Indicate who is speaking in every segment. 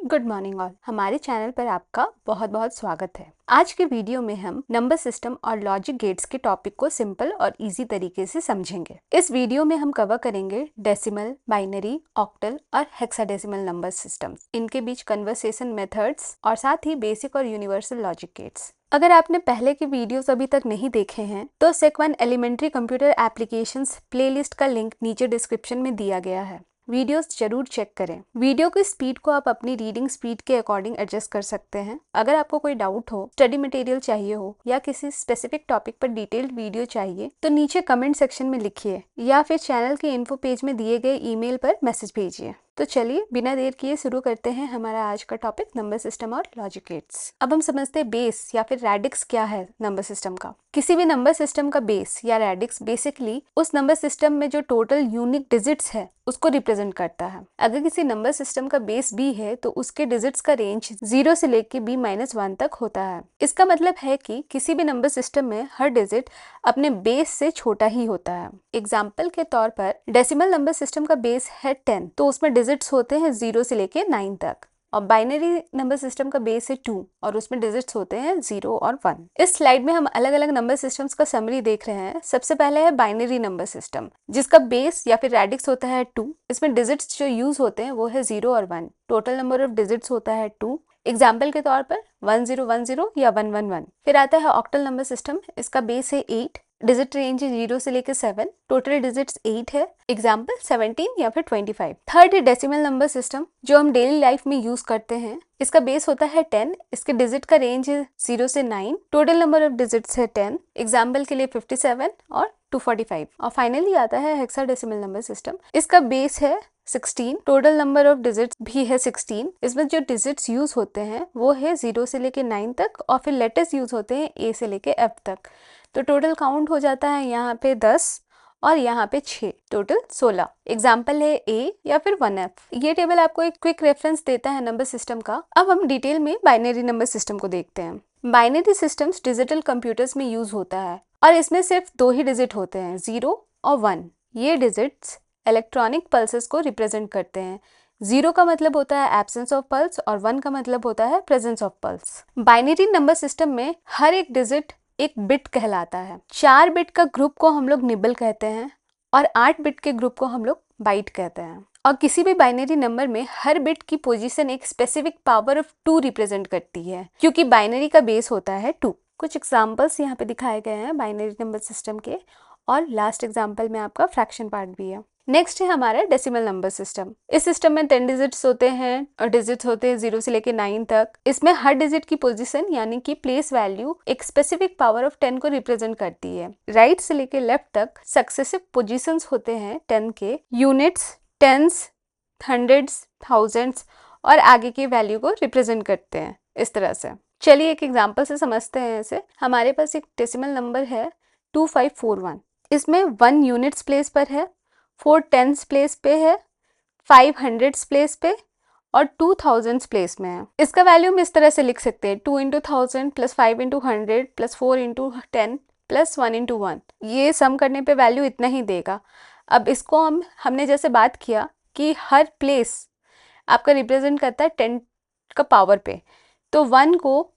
Speaker 1: Good morning all. हमारे channel पर आपका बहुत बहुत स्वागत है। आज के वीडियो में हम नंबर सिस्टम और लॉजिक गेट्स के टॉपिक को सिंपल और इजी तरीके से समझेंगे। इस वीडियो में हम कवर करेंगे डेसिमल, बाइनरी, ऑक्टल और हेक्साडेसिमल नंबर सिस्टम्स, इनके बीच कन्वर्सेशन मेथड्स और साथ ही बेसिक और यूनिवर्सल लॉजिक गेट्स। अगर आपने पहले के वीडियोस अभी तक नहीं देखे हैं तो सेक 1 एलिमेंट्री कंप्यूटर एप्लीकेशंस प्लेलिस्ट का लिंक नीचे डिस्क्रिप्शन में दिया गया है। वीडियोस जरूर चेक करें। वीडियो की स्पीड को आप अपनी रीडिंग स्पीड के अकॉर्डिंग एडजस्ट कर सकते हैं। अगर आपको कोई डाउट हो, स्टडी मटेरियल चाहिए हो या किसी स्पेसिफिक टॉपिक पर डिटेल्ड वीडियो चाहिए तो नीचे कमेंट सेक्शन में लिखिए या फिर चैनल के इन्फो पेज में दिए गए ईमेल पर मैसेज भेजिए। तो चलिए बिना देर किए शुरू करते हैं हमारा आज का टॉपिक नंबर सिस्टम और लॉजिक गेट्स। अब हम समझते हैं बेस या फिर रेडिक्स क्या है नंबर सिस्टम का। किसी भी नंबर सिस्टम का बेस या रेडिक्स बेसिकली उस नंबर सिस्टम में जो टोटल यूनिक डिजिट्स है उसको रिप्रेजेंट करता है। अगर किसी नंबर सिस्टम का बेस b है तो उसके डिजिट्स का रेंज 0 से लेके b-1 तक होता है। इसका मतलब है कि किसी भी नंबर सिस्टम में हर डिजिट अपने बेस से छोटा ही होता है। एग्जाम्पल के तौर पर डेसिमल नंबर सिस्टम का बेस है 10 तो उसमें डिजिट्स होते हैं 0 से लेके 9 तक। और बाइनरी नंबर सिस्टम का बेस है 2 और उसमें डिजिट्स होते हैं 0 और 1। इस स्लाइड में हम अलग अलग नंबर सिस्टम्स का समरी देख रहे हैं। सबसे पहले है बाइनरी नंबर सिस्टम जिसका बेस या फिर रेडिक्स होता है 2। इसमें डिजिट्स जो यूज होते हैं वो है 0 और 1। टोटल नंबर ऑफ डिजिट्स होता है 2। एग्जाम्पल के तौर पर 1010 या 111। फिर आता है ऑक्टल नंबर सिस्टम। इसका बेस है 8, डिजिट रेंज है 0 से लेकर 7, टोटल डिजिट्स 8 है। एग्जाम्पल 17 या फिर 25। थर्ड है डेसिमल नंबर सिस्टम जो हम डेली लाइफ में यूज करते हैं। इसका बेस होता है 10, इसके डिजिट का रेंज है 0 से 9, टोटल नंबर ऑफ डिजिट्स है 10। एग्जाम्पल के लिए 57 और 245। और फाइनली आता है हेक्साडेसिमल नंबर सिस्टम। इसका बेस है 16, टोटल नंबर ऑफ डिजिट्स भी है 16। इसमें जो डिजिट्स यूज होते हैं वो है 0 से लेके 9 तक और फिर लेटर्स यूज होते हैं A से लेके F तक। तो टोटल काउंट हो जाता है यहाँ पे 10 और यहाँ पे 6, टोटल 16। एग्जाम्पल है A या फिर 1F। ये टेबल आपको एक क्विक रेफरेंस देता है नंबर सिस्टम का। अब हम डिटेल में बाइनरी नंबर सिस्टम को देखते हैं। बाइनरी सिस्टम्स डिजिटल कंप्यूटर्स में यूज होता है और इसमें सिर्फ 2 ही डिजिट होते हैं, 0 और 1। ये डिजिट्स इलेक्ट्रॉनिक पल्सेस को रिप्रेजेंट करते हैं। 0 का मतलब होता है एब्सेंस ऑफ पल्स और 1 का मतलब होता है presence of pulse. Binary number system में हर एक डिजिट एक बिट कहलाता है। 4 बिट का ग्रुप को हम लोग निबल कहते हैं और 8 बिट के ग्रुप को हम लोग बाइट कहते हैं। और किसी भी बाइनरी नंबर में हर बिट की पोजीशन एक स्पेसिफिक पावर ऑफ 2 रिप्रेजेंट करती है क्योंकि बाइनरी का बेस होता है 2। कुछ एग्जाम्पल्स यहाँ पे दिखाए गए हैं बाइनरी नंबर सिस्टम के और लास्ट एग्जाम्पल में आपका फ्रैक्शन पार्ट भी है। नेक्स्ट है हमारा डेसिमल नंबर सिस्टम। इस सिस्टम में 10 डिजिट्स होते हैं और डिजिट्स होते हैं 0 से लेके 9 तक। इसमें हर डिजिट की पोजीशन यानी कि प्लेस वैल्यू एक स्पेसिफिक पावर ऑफ 10 को रिप्रेजेंट करती है। राइट से लेके लेफ्ट तक सक्सेसिव पोजीशंस होते हैं 10 के। यूनिट्स, टेंस, हंड्रेड्स, थाउजेंड्स और आगे की वैल्यू को रिप्रेजेंट करते हैं इस तरह से। चलिए एक एग्जाम्पल से समझते हैं इसे। हमारे पास एक डेसिमल नंबर है 2541। इसमें 1 यूनिट्स प्लेस पर है, 4 टेंस प्लेस पे है, 5 हंड्रेड्स प्लेस पे और 2 थाउजेंड्स प्लेस में है। इसका वैल्यू हम इस तरह से लिख सकते हैं 2 into 1000 plus 5 into 100 plus 4 into 10 plus 1 into 1। ये सम करने पे वैल्यू इतना ही देगा। अब इसको हमने जैसे बात किया कि हर प्लेस आपका रिप्रेजेंट करता है 10 का पावर पे, तो 1 को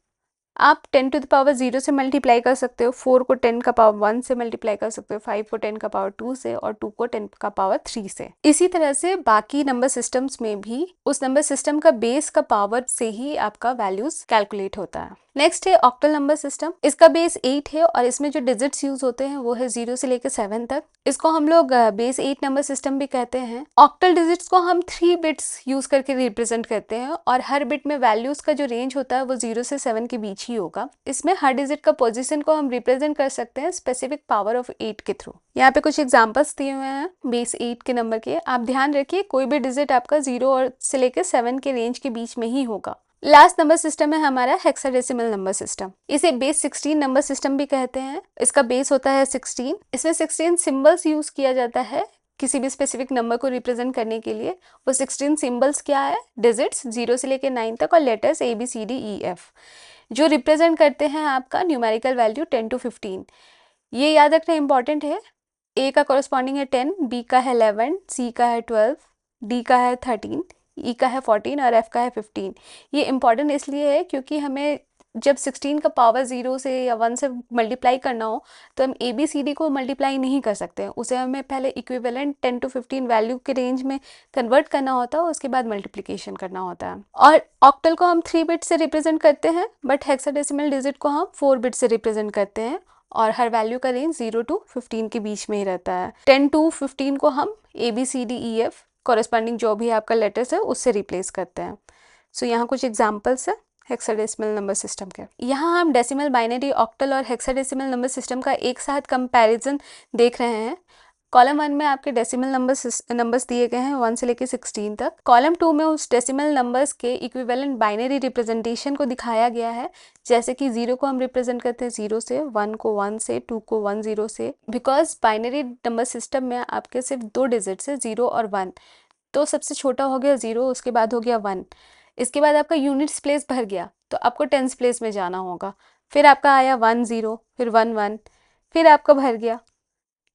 Speaker 1: आप 10 टू द पावर 0 से मल्टीप्लाई कर सकते हो, 4 को 10 का पावर 1 से मल्टीप्लाई कर सकते हो, 5 को 10 का पावर 2 से और 2 को 10 का पावर 3 से। इसी तरह से बाकी नंबर सिस्टम्स में भी उस नंबर सिस्टम का बेस का पावर से ही आपका वैल्यूज कैलकुलेट होता है। नेक्स्ट है ऑक्टल नंबर सिस्टम। इसका बेस 8 है और इसमें जो डिजिट्स यूज होते हैं वो है 0 से लेकर 7 तक। इसको हम लोग बेस 8 नंबर सिस्टम भी कहते हैं। ऑक्टल डिजिट्स को हम 3 बिट्स यूज करके रिप्रेजेंट करते हैं और हर बिट में वैल्यूज का जो रेंज होता है वो 0 से 7 के बीच ही होगा। इसमें हर डिजिट का पोजीशन को हम रिप्रेजेंट कर सकते हैं स्पेसिफिक पावर ऑफ 8 के थ्रू। यहाँ पे कुछ एग्जांपल्स दिए हुए हैं बेस 8 के नंबर के। आप ध्यान रखिए कोई भी डिजिट आपका 0 से लेकर 7 के रेंज के बीच में ही होगा। लास्ट नंबर सिस्टम है हमारा हेक्साडेसिमल नंबर सिस्टम। इसे बेस 16 नंबर सिस्टम भी कहते हैं। इसका बेस होता है 16। इसमें 16 सिंबल्स यूज किया जाता है किसी भी स्पेसिफिक नंबर को रिप्रेजेंट करने के लिए। वो 16 सिंबल्स क्या है? डिजिट्स 0 से लेकर 9 तक और लेटर्स ABCDEF जो रिप्रेजेंट करते हैं आपका न्यूमेरिकल वैल्यू 10 टू 15। ये याद रखना इंपॉर्टेंट है। A का कॉरेस्पॉन्डिंग है 10, B का है 11, C का है 12, D का है 13, ई का है 14 और एफ का है 15। ये इंपॉर्टेंट इसलिए है क्योंकि हमें जब 16 का पावर 0 से या 1 से मल्टीप्लाई करना हो तो हम ए बी सी डी को मल्टीप्लाई नहीं कर सकते हैं, उसे हमें पहले इक्विवेलेंट 10 to 15 वैल्यू के रेंज में कन्वर्ट करना होता है, उसके बाद मल्टीप्लिकेशन करना होता है। और ऑक्टल को हम 3 बिट से रिप्रेजेंट करते हैं, बट हेक्साडेसिमल डिजिट को हम 4 बिट से रिप्रेजेंट करते हैं, और हर वैल्यू का रेंज 0 to 15 के बीच में ही रहता है। 10 to 15 को हम A B C D E F corresponding जो भी आपका लेटर्स है उससे रिप्लेस करते हैं। सो यहाँ कुछ एग्जाम्पल्स है हेक्साडेसिमल नंबर सिस्टम के। यहाँ हम डेसिमल, बाइनरी, ऑक्टल और हेक्साडेसिमल नंबर सिस्टम का एक साथ कंपैरिजन देख रहे हैं। कॉलम 1 में आपके डेसिमल नंबर्स दिए गए हैं 1 से लेकर 16 तक। कॉलम 2 में उस डेसिमल नंबर्स के इक्विवेलेंट बाइनरी रिप्रेजेंटेशन को दिखाया गया है, जैसे कि 0 को हम रिप्रेजेंट करते हैं 0 से, 1 को 1 से, 2 को 1 0 से। बिकॉज बाइनरी नंबर सिस्टम में आपके सिर्फ 2 डिजिट्स है 0 और 1, तो सबसे छोटा हो गया 0, उसके बाद हो गया 1, इसके बाद आपका यूनिट्स प्लेस भर गया तो आपको टेंस प्लेस में जाना होगा, फिर आपका आया 1 0, फिर 1 1, फिर आपका भर गया।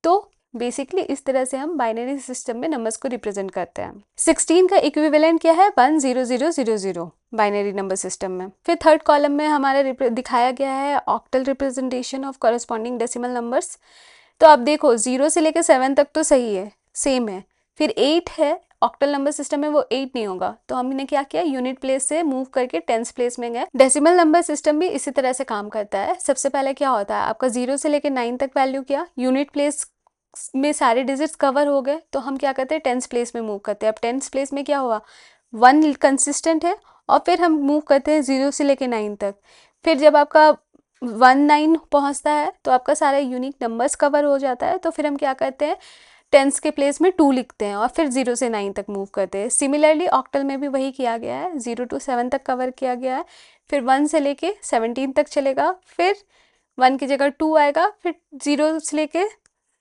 Speaker 1: तो बेसिकली इस तरह से हम बाइनरी सिस्टम में नंबर्स को रिप्रेजेंट करते हैं। 16 का इक्विवेलेंट क्या है 1 0 0 0 0 बाइनरी नंबर सिस्टम में। फिर थर्ड कॉलम में हमारा दिखाया गया है octal representation of corresponding decimal numbers. तो आप देखो 0 से लेकर 7 तक तो सही है, सेम है। फिर 8 है ऑक्टल नंबर सिस्टम में, वो 8 नहीं होगा, तो हमने क्या किया, यूनिट प्लेस से मूव करके टेंस प्लेस में गए। डेसिमल नंबर सिस्टम भी इसी तरह से काम करता है। सबसे पहले क्या होता है, आपका 0 से लेकर 9 तक वैल्यू किया, यूनिट प्लेस में सारे डिजिट्स कवर हो गए, तो हम क्या करते हैं टेंस प्लेस में मूव करते हैं। अब टेंस प्लेस में क्या हुआ, 1 कंसिस्टेंट है, और फिर हम मूव करते हैं 0 से लेकर 9 तक। फिर जब आपका 1 9 पहुंचता है तो आपका सारा यूनिक नंबर्स कवर हो जाता है, तो फिर हम क्या करते हैं टेंस के प्लेस में 2 लिखते हैं और फिर 0 से 9 तक मूव करते हैं। सिमिलरली ऑक्टल में भी वही किया गया है, 0 to 7 तक कवर किया गया है, फिर 1 से लेके 17 तक चलेगा, फिर 1 की जगह 2 आएगा, फिर 0 से लेके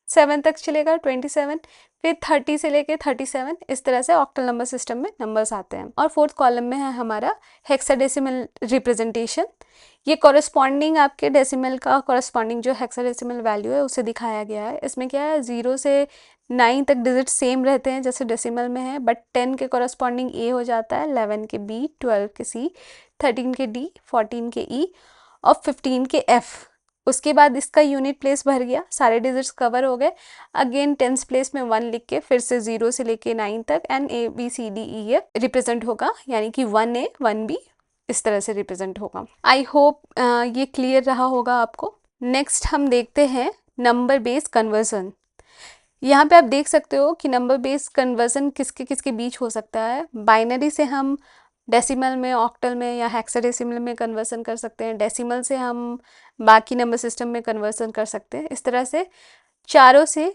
Speaker 1: 7 तक चलेगा 27, फिर 30 से लेके 37। इस तरह से ऑक्टल नंबर सिस्टम में नंबर्स आते हैं। और फोर्थ कॉलम में है हमारा हेक्साडेसिमल रिप्रेजेंटेशन। ये कॉरेस्पॉन्डिंग आपके डेसिमल का कॉरेस्पॉन्डिंग जो हेक्साडेसिमल वैल्यू है उसे दिखाया गया है। इसमें क्या है 0 से 9 तक डिजिट सेम रहते हैं जैसे डेसिमल में है, बट 10 के कॉरेस्पॉन्डिंग ए हो जाता है, 11 के बी, 12 के सी, 13 के डी, 14 के ई और 15 के एफ। उसके बाद इसका यूनिट प्लेस भर गया, सारे डिजिट्स कवर हो गए। अगेन टेंस प्लेस में 1 लिख के फिर से 0 से लेके 9 तक and A B C D E F represent होगा, यानी कि 1A 1B इस तरह से रिप्रेजेंट होगा। आई होप ये क्लियर रहा होगा आपको। नेक्स्ट हम देखते हैं नंबर बेस्ड कन्वर्जन। यहाँ पे आप देख सकते हो कि नंबर बेस्ड कन्वर्जन किसके किसके बीच हो सकता है। बाइनरी से हम डेसिमल में, ऑक्टल में या हेक्साडेसिमल में कन्वर्सन कर सकते हैं। डेसिमल से हम बाकी नंबर सिस्टम में कन्वर्सन कर सकते हैं। इस तरह से चारों से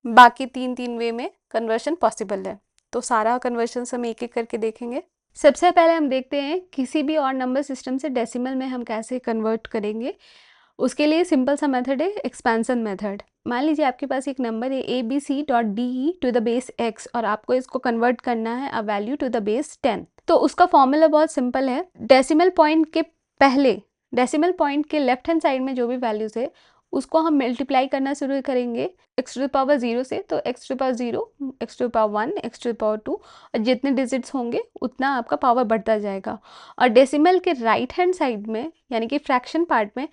Speaker 1: बाकी 3 वे में कन्वर्शन पॉसिबल है। तो सारा कन्वर्शन हम एक एक करके देखेंगे। सबसे पहले हम देखते हैं किसी भी और नंबर सिस्टम से डेसिमल में हम कैसे कन्वर्ट करेंगे। उसके लिए सिंपल सा मेथड है एक्सपेंशन मेथड। मान लीजिए आपके पास एक नंबर है abc.de to the base x और आपको इसको कन्वर्ट करना है a value to the base 10। तो उसका फॉर्मूला बहुत सिंपल है। डेसिमल पॉइंट के पहले, डेसिमल पॉइंट के लेफ्ट हैंड साइड में जो भी वैल्यूज है उसको हम मल्टीप्लाई करना शुरू करेंगे x टू द पावर 0 से। तो x to the power 0, x to the power 1, x to the power 2, और जितने डिजिट्स होंगे उतना आपका पावर बढ़ता जाएगा। और डेसिमल के राइट हैंड साइड में यानी कि फ्रैक्शन पार्ट में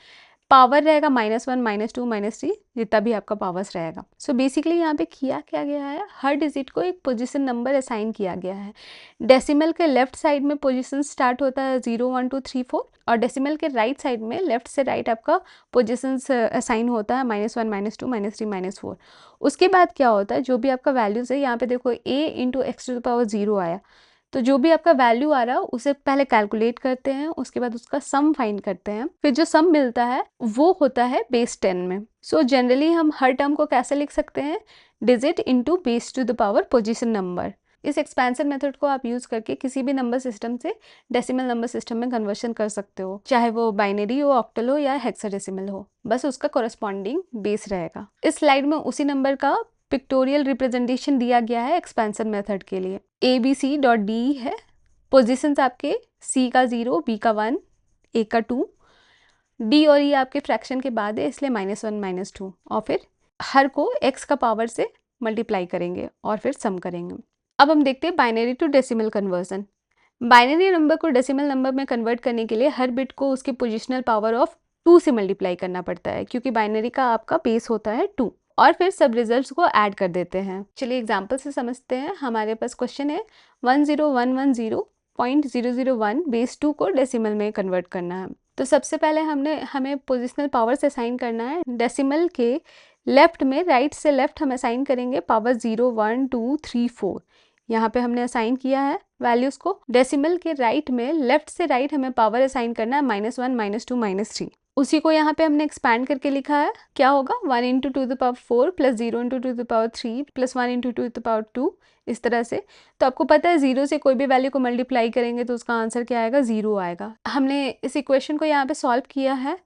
Speaker 1: पावर रहेगा -1, -2, -3, जितना भी आपका पावर्स रहेगा। सो बेसिकली यहाँ पे किया क्या गया है, हर डिजिट को एक पोजीशन नंबर असाइन किया गया है। डेसिमल के लेफ्ट साइड में पोजीशन स्टार्ट होता है 0 1 2 3 4, और डेसिमल के राइट साइड में लेफ्ट से राइट आपका पोजीशन असाइन होता है -1, -2, -3, -4। उसके बाद क्या होता है, जो भी आपका वैल्यूज़ है, यहाँ पे देखो a into X to the power 0 आया, तो जो भी आपका वैल्यू आ रहा है उसे पहले कैलकुलेट करते हैं, उसके बाद उसका सम फाइंड करते हैं, फिर जो सम मिलता है वो होता है बेस 10 में। सो जनरली हम हर टर्म को कैसे लिख सकते हैं, digit into base to the power position number. इस एक्सपेंशन मेथड को आप यूज करके किसी भी नंबर सिस्टम से डेसिमल नंबर सिस्टम में कन्वर्शन कर सकते हो, चाहे वो बाइनरी हो, ऑक्टल हो या हेक्साडेसिमल हो, बस उसका कॉरेस्पॉन्डिंग बेस रहेगा। इस स्लाइड में उसी नंबर का पिक्टोरियल रिप्रेजेंटेशन दिया गया है एक्सपेंशन मेथड के लिए। abc.de है, पोजीशंस आपके c का 0, b का 1, a का 2, d और e आपके फ्रैक्शन के बाद है इसलिए -1 -2, और फिर हर को x का पावर से मल्टीप्लाई करेंगे और फिर सम करेंगे। अब हम देखते हैं binary to decimal conversion. Binary number को डेसिमल नंबर में कन्वर्ट करने के लिए हर बिट को उसके पोजिशनल पावर ऑफ 2 से मल्टीप्लाई करना पड़ता है, क्योंकि बाइनरी का आपका बेस होता है 2, और फिर सब रिजल्ट्स को ऐड कर देते हैं। चलिए एग्जांपल से समझते हैं। हमारे पास क्वेश्चन है 10110.001 बेस 2 को डेसिमल में कन्वर्ट करना है। तो सबसे पहले हमें पोजिशनल पावर से असाइन करना है। डेसिमल के लेफ्ट में, राइट से लेफ्ट हम असाइन करेंगे पावर 0, 1, 2, 3, 4। यहाँ पे हमने असाइन किया है वैल्यूज को। डेसिमल के राइट में, लेफ्ट से राइट हमें पावर असाइन करना है -1, -2, -3। उसी को यहाँ पे हमने एक्सपैंड करके लिखा है। क्या होगा? 1 × 2⁴ प्लस 0 × 2⁴ प्लस 1 × 2⁴, इस तरह से। तो आपको पता है 0 से कोई भी वैल्यू को मल्टीप्लाई करेंगे तो उसका आंसर क्या आएगा? 0 आएगा। हमने इस इक्वेशन को यहाँ पे सॉल्व किया है।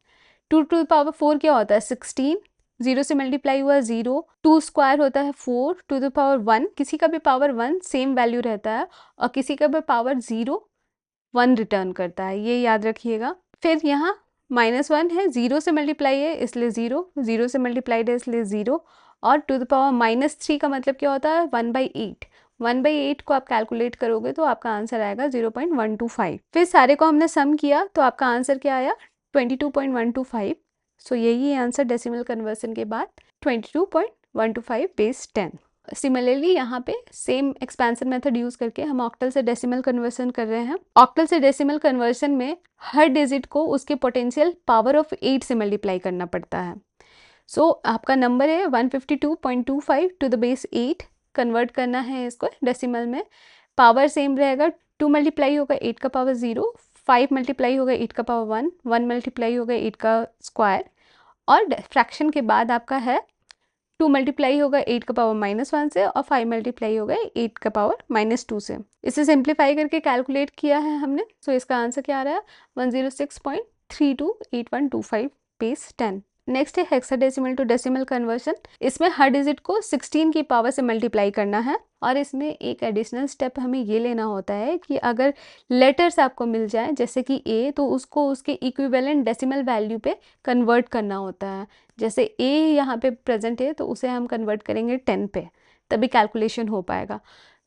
Speaker 1: 2⁴ क्या होता है? 16। 0 से मल्टीप्लाई हुआ 0, 2 स्क्वायर होता है 4, 2⁴1, किसी का भी पावर 1 सेम वैल्यू रहता है, और किसी का भी पावर 0 1 रिटर्न करता है, ये याद रखिएगा। फिर यहाँ -1 है, 0 से मल्टीप्लाई है इसलिए 0, 0 से मल्टीप्लाइड है इसलिए 0, और -3 का मतलब क्या होता है? 1/8। 1/8 को आप कैलकुलेट करोगे तो आपका आंसर आएगा 0.125। फिर सारे को हमने सम किया तो आपका आंसर क्या आया? 22.125। सो यही आंसर डेसिमल कन्वर्सन के बाद 22.125 बेस 10। सिमिलरली यहाँ पे सेम एक्सपेंशन मेथड यूज करके हम ऑक्टल से डेसिमल कन्वर्सन कर रहे हैं। ऑक्टल से डेसिमल कन्वर्सन में हर डिजिट को उसके पोटेंशियल पावर ऑफ 8 से मल्टीप्लाई करना पड़ता है। सो आपका नंबर है 152.25 टू द बेस 8, कन्वर्ट करना है इसको डेसिमल में। पावर सेम रहेगा, 2 मल्टीप्लाई होगा 8 का पावर 0, 5 मल्टीप्लाई होगा 8 का पावर 1, 1 मल्टीप्लाई होगा 8 का स्क्वायर, और फ्रैक्शन के बाद आपका है 2 मल्टीप्लाई होगा 8 का पावर -1 से, और 5 मल्टीप्लाई होगा 8 का पावर -2 से। इसे सिंप्लीफाई करके कैलकुलेट किया है हमने। सो इसका आंसर क्या आ रहा है? 106.328125 बेस 10। नेक्स्ट है हेक्साडेसिमल टू डेसिमल कन्वर्शन। इसमें हर डिजिट को 16 की पावर से मल्टीप्लाई करना है, और इसमें एक एडिशनल स्टेप हमें ये लेना होता है कि अगर लेटर्स आपको मिल जाए जैसे कि ए, तो उसको उसके इक्विवेलेंट डेसिमल वैल्यू पे कन्वर्ट करना होता है। जैसे ए यहाँ पे प्रेजेंट है तो उसे हम कन्वर्ट करेंगे 10 पे, तभी कैलकुलेशन हो पाएगा।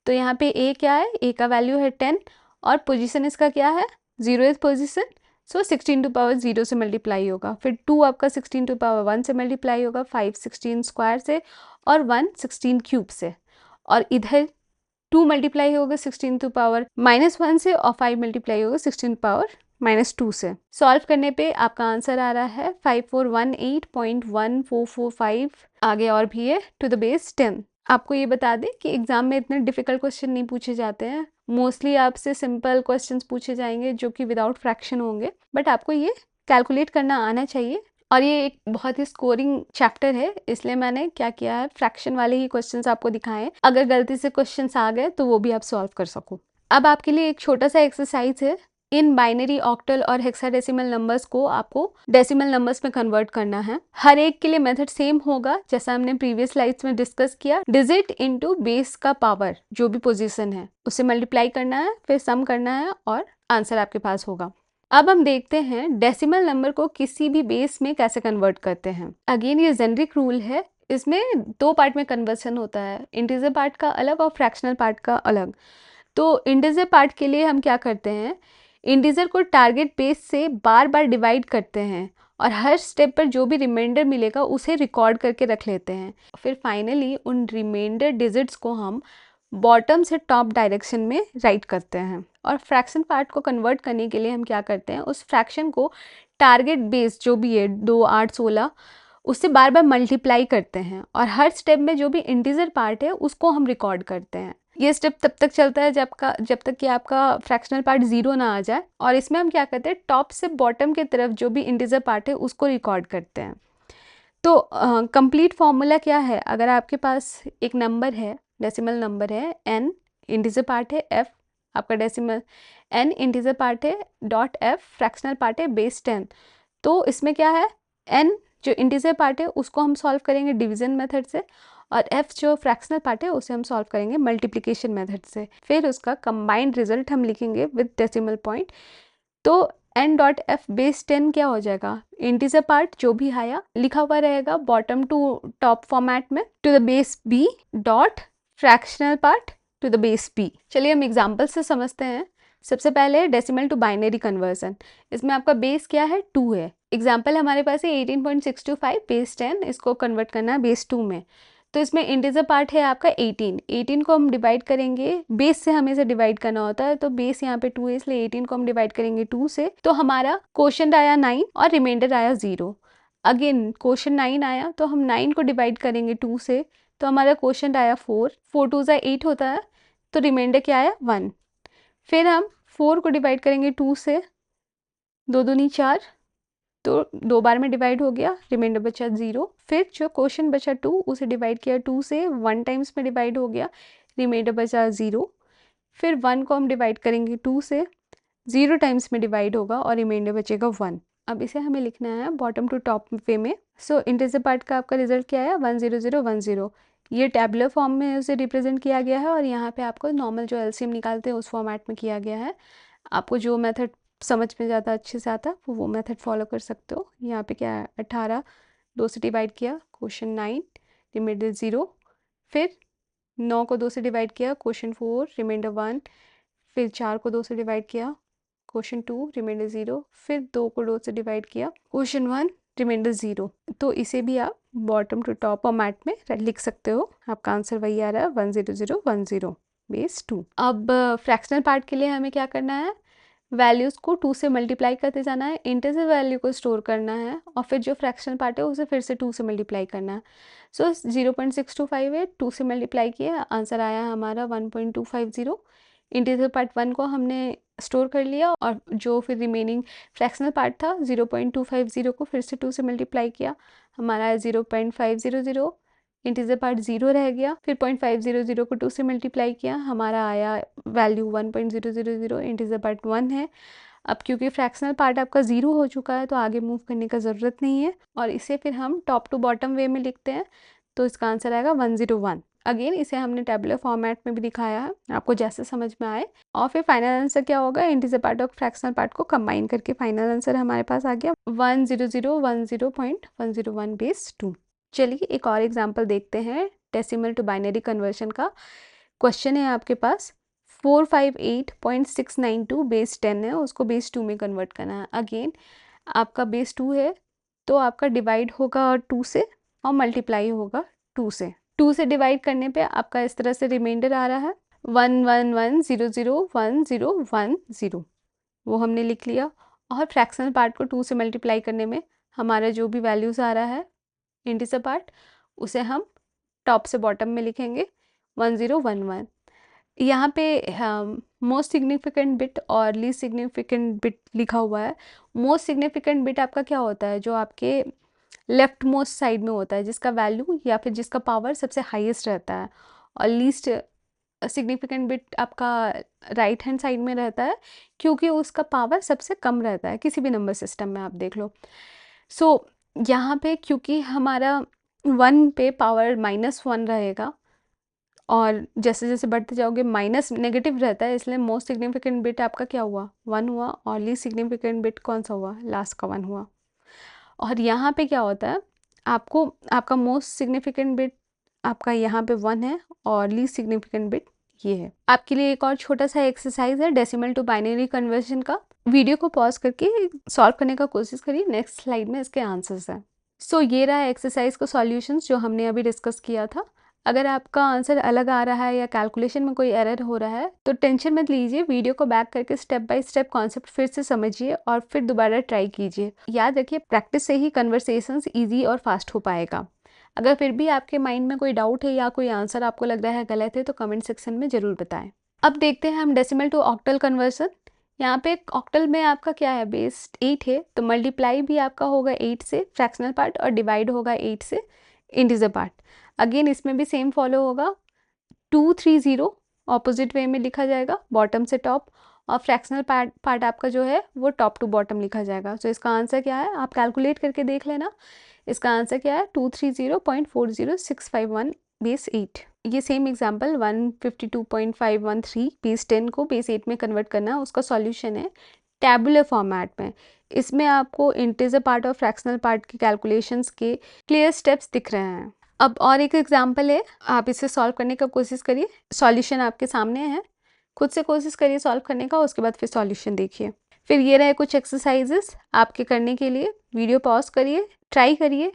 Speaker 1: तो यहाँ पे ए क्या है? ए का वैल्यू है 10, और पोजीशन इसका क्या है? 0th position. So 16 to power 0 से मल्टीप्लाई होगा, फिर 2 आपका 16 टू पावर 1 से मल्टीप्लाई होगा, 5 16 स्क्वायर से, और 1 16 क्यूब से, और इधर 2 मल्टीप्लाई होगा 16 टू पावर -1 से, और 5 मल्टीप्लाई होगा 16 पावर -2 से। सॉल्व करने पे आपका आंसर आ रहा है 5418.1445। आगे और भी है टू द बेस 10। आपको ये बता दें कि एग्जाम में इतने डिफिकल्ट क्वेश्चन नहीं पूछे जाते हैं। मोस्टली आपसे सिंपल क्वेश्चंस पूछे जाएंगे जो कि विदाउट फ्रैक्शन होंगे, बट आपको ये कैलकुलेट करना आना चाहिए। और ये एक बहुत ही स्कोरिंग चैप्टर है, इसलिए मैंने क्या किया है, फ्रैक्शन वाले ही क्वेश्चंस आपको दिखाएं। अगर गलती से क्वेश्चंस आ गए तो वो भी आप सॉल्व कर सको। अब आपके लिए एक छोटा सा एक्सरसाइज है। इन बाइनरी, ऑक्टल और हेक्साडेसिमल नंबर्स को आपको डेसिमल नंबर्स में कन्वर्ट करना है। हर एक के लिए मेथड सेम होगा जैसा हमने प्रीवियस स्लाइड्स में डिस्कस किया। डिजिट इनटू बेस का पावर, जो भी पोजीशन है उसे मल्टीप्लाई करना है, फिर सम करना है, और आंसर आपके पास होगा। अब हम देखते हैं डेसिमल नंबर को किसी भी बेस में कैसे कन्वर्ट करते हैं। अगेन ये जेनरिक रूल है, इसमें 2 पार्ट में कन्वर्सन होता है, इंटीजर पार्ट का अलग और फ्रैक्शनल पार्ट का अलग। तो इंटीजर पार्ट के लिए हम क्या करते हैं, इंटीजर को टारगेट बेस से बार बार डिवाइड करते हैं, और हर स्टेप पर जो भी रिमाइंडर मिलेगा उसे रिकॉर्ड करके रख लेते हैं। फिर फाइनली उन रिमाइंडर डिजिट्स को हम बॉटम से टॉप डायरेक्शन में राइट करते हैं। और फ्रैक्शन पार्ट को कन्वर्ट करने के लिए हम क्या करते हैं, उस फ्रैक्शन को टारगेट बेस जो भी है 2, 8, 16 उससे बार बार मल्टीप्लाई करते हैं, और हर स्टेप में जो भी इंटीजर पार्ट है उसको हम रिकॉर्ड करते हैं। ये स्टेप तब तक चलता है जब तक कि आपका फ्रैक्शनल पार्ट 0 ना आ जाए। और इसमें हम क्या करते हैं, टॉप से बॉटम की तरफ जो भी इंटीजर पार्ट है उसको रिकॉर्ड करते हैं। तो कंप्लीट फॉर्मूला क्या है, अगर आपके पास एक नंबर है, डेसिमल नंबर है n, इंटीजर पार्ट है f, आपका डेसिमल n इंटीजर पार्ट है, डॉट f फ्रैक्शनल पार्ट है बेस 10। तो इसमें क्या है, n जो इंटीजर पार्ट है उसको हम सॉल्व करेंगे डिवीजन मेथड से, और f जो फ्रैक्शनल पार्ट है उसे हम सॉल्व करेंगे मल्टीप्लिकेशन मेथड से। फिर उसका कंबाइंड रिजल्ट हम लिखेंगे विद डेसिमल पॉइंट। तो n डॉट f बेस 10 क्या हो जाएगा, इंटीजर पार्ट जो भी आया लिखा हुआ रहेगा बॉटम टू टॉप फॉर्मेट में, to the base b dot fractional part to the base p। चलिए हम एग्जाम्पल से समझते हैं। सबसे पहले डेसिमल टू बाइनरी कन्वर्जन। इसमें आपका बेस क्या है, 2 है। एग्जाम्पल हमारे पास है 18.625 बेस 10, इसको कन्वर्ट करना है बेस 2 में। तो इसमें इंटीजर पार्ट है आपका 18 को हम डिवाइड करेंगे, बेस से हमें इसे डिवाइड करना होता है, तो बेस यहाँ पे 2 है, इसलिए 18 को हम डिवाइड करेंगे 2 से, तो हमारा क्वोशंट आया 9 और रिमाइंडर आया 0। अगेन क्वोशंट 9 आया, तो हम 9 को डिवाइड करेंगे 2 से, तो हमारा क्वोशंट आया 4, 4 2 8 होता है, तो रिमाइंडर क्या आया 1। फिर हम 4 को डिवाइड करेंगे 2 से, 2 दूनी 4, तो 2 बार में डिवाइड हो गया, रिमाइंडर बचा 0। फिर जो क्वोशंट बचा 2, उसे डिवाइड किया 2 से, 1 टाइम्स में डिवाइड हो गया, रिमाइंडर बचा 0। फिर 1 को हम डिवाइड करेंगे 2 से, 0 टाइम्स में डिवाइड होगा और रिमाइंडर बचेगा 1। अब इसे हमें लिखना है बॉटम टू टॉप वे में। सो इंटीजर पार्ट का आपका रिजल्ट क्या है, 10010। ये टैबुलर फॉर्म में उसे रिप्रेजेंट किया गया है, और यहाँ पे आपको नॉर्मल जो एलसीएम निकालते हैं उस फॉर्मेट में किया गया है। आपको जो मेथड समझ में ज़्यादा अच्छे से आता है वो मेथड फॉलो कर सकते हो। यहाँ पे क्या है, 18 2 से डिवाइड किया, क्वोशंट 9, रिमाइंडर 0। फिर 9 को 2 से डिवाइड किया, क्वोशंट 4, रिमाइंडर 1। फिर 4 को 2 से डिवाइड किया, क्वोशंट 2, रिमाइंडर 0। फिर 2 को 2 से डिवाइड किया, क्वोशंट 1, रिमाइंडर 0। तो इसे भी आप बॉटम टू टॉप फॉर्मेट में लिख सकते हो। आपका आंसर वही आ रहा है, 10010 बेस 2। अब फ्रैक्शनल पार्ट के लिए हमें क्या करना है, वैल्यूज़ को 2 से मल्टीप्लाई करते जाना है, इंटीजर वैल्यू को स्टोर करना है, और फिर जो फ्रैक्शनल पार्ट है उसे फिर से 2 से मल्टीप्लाई करना है। सो 0.625 है, 2 से मल्टीप्लाई किया, आंसर आया हमारा 1.250। इंटीजर पार्ट 1 को हमने स्टोर कर लिया, और जो फिर रिमेनिंग फ्रैक्शनल पार्ट था 0.250 को फिर से 2 से मल्टीप्लाई किया, हमारा 0.500। इंटीजर पार्ट 0 रह गया, फिर 0.500 को 2 से मल्टीप्लाई किया, हमारा आया वैल्यू 1.000। इंटीजर पार्ट 1 है। अब क्योंकि फ्रैक्शनल पार्ट आपका 0 हो चुका है, तो आगे मूव करने का ज़रूरत नहीं है, और इसे फिर हम टॉप टू बॉटम वे में लिखते हैं, तो इसका आंसर आएगा 101। अगेन इसे हमने टेबुलर फॉर्मेट में भी दिखाया है, आपको जैसे समझ में आए। और फिर फाइनल आंसर क्या होगा, इंटीजर पार्ट और फ्रैक्शनल पार्ट को कंबाइन करके फाइनल आंसर हमारे पास आ गया 10010.101 बेस 2। चलिए एक और एग्जांपल देखते हैं डेसिमल टू बाइनरी कन्वर्शन का। क्वेश्चन है आपके पास 458.692 बेस 10 है, उसको बेस 2 में कन्वर्ट करना है। अगेन आपका बेस 2 है, तो आपका डिवाइड होगा 2 से और मल्टीप्लाई होगा 2 से। 2 से डिवाइड करने पे आपका इस तरह से रिमाइंडर आ रहा है 111001010, वो हमने लिख लिया। और फ्रैक्शनल पार्ट को 2 से मल्टीप्लाई करने में हमारा जो भी वैल्यूज़ आ रहा है इंटीजर पार्ट, उसे हम टॉप से बॉटम में लिखेंगे 1011। यहाँ पे मोस्ट सिग्निफिकेंट बिट और लीस्ट सिग्निफिकेंट बिट लिखा हुआ है। मोस्ट सिग्निफिकेंट बिट आपका क्या होता है, जो आपके लेफ्ट मोस्ट साइड में होता है, जिसका वैल्यू या फिर जिसका पावर सबसे हाईएस्ट रहता है। और लीस्ट सिग्निफिकेंट बिट आपका राइट हैंड साइड में रहता है, क्योंकि उसका पावर सबसे कम रहता है किसी भी नंबर सिस्टम में, आप देख लो। सो यहाँ पे क्योंकि हमारा 1 पे पावर -1 रहेगा, और जैसे जैसे बढ़ते जाओगे माइनस नेगेटिव रहता है, इसलिए मोस्ट सिग्निफिकेंट बिट आपका क्या हुआ, 1 हुआ, और लीस्ट सिग्निफिकेंट बिट कौन सा हुआ, लास्ट का 1 हुआ। और यहाँ पे क्या होता है, आपको आपका मोस्ट सिग्निफिकेंट बिट आपका यहाँ पे 1 है, और लीस्ट सिग्निफिकेंट बिट ये है। आपके लिए एक और छोटा सा एक्सरसाइज है डेसिमल टू बाइनरी कन्वर्जन का। वीडियो को पॉज करके सॉल्व करने का कोशिश करिए, नेक्स्ट स्लाइड में इसके आंसर्स हैं। सो ये रहा एक्सरसाइज का सॉल्यूशंस जो हमने अभी डिस्कस किया था। अगर आपका आंसर अलग आ रहा है या कैलकुलेशन में कोई एरर हो रहा है, तो टेंशन मत लीजिए, वीडियो को बैक करके स्टेप बाय स्टेप कॉन्सेप्ट फिर से समझिए और फिर दोबारा ट्राई कीजिए। याद रखिए, प्रैक्टिस से ही कन्वर्सेशंस ईजी और फास्ट हो पाएगा। अगर फिर भी आपके माइंड में कोई डाउट है या कोई आंसर आपको लग रहा है गलत है, तो कमेंट सेक्शन में ज़रूर बताएं। अब देखते हैं हम डेसिमल टू ऑक्टल कन्वर्सन। यहाँ पे ऑक्टल में आपका क्या है, बेस 8 है, तो मल्टीप्लाई भी आपका होगा 8 से फ्रैक्शनल पार्ट, और डिवाइड होगा 8 से इंटीजर पार्ट। अगेन इसमें भी सेम फॉलो होगा, 230 ऑपोजिट वे में लिखा जाएगा, बॉटम से टॉप, और फ्रैक्शनल पार्ट आपका जो है वो टॉप टू बॉटम लिखा जाएगा। तो इसका आंसर क्या है, आप कैलकुलेट करके देख लेना। इसका आंसर क्या है, 230.40651 बेस 8। ये सेम एग्जाम्पल 152.513 बेस 10 को बेस 8 में कन्वर्ट करना है, उसका सॉल्यूशन है टैबुलर फॉर्मेट में। इसमें आपको इंटीजर पार्ट और फ्रैक्शनल पार्ट के कैलकुलेशंस के क्लियर स्टेप्स दिख रहे हैं। अब और एक एग्जांपल है, आप इसे सॉल्व करने का कोशिश करिए। सॉल्यूशन आपके सामने है, खुद से कोशिश करिए सॉल्व करने का, उसके बाद फिर सॉल्यूशन देखिए। फिर ये रहे कुछ एक्सरसाइजेस आपके करने के लिए। वीडियो पॉज करिए, ट्राई करिए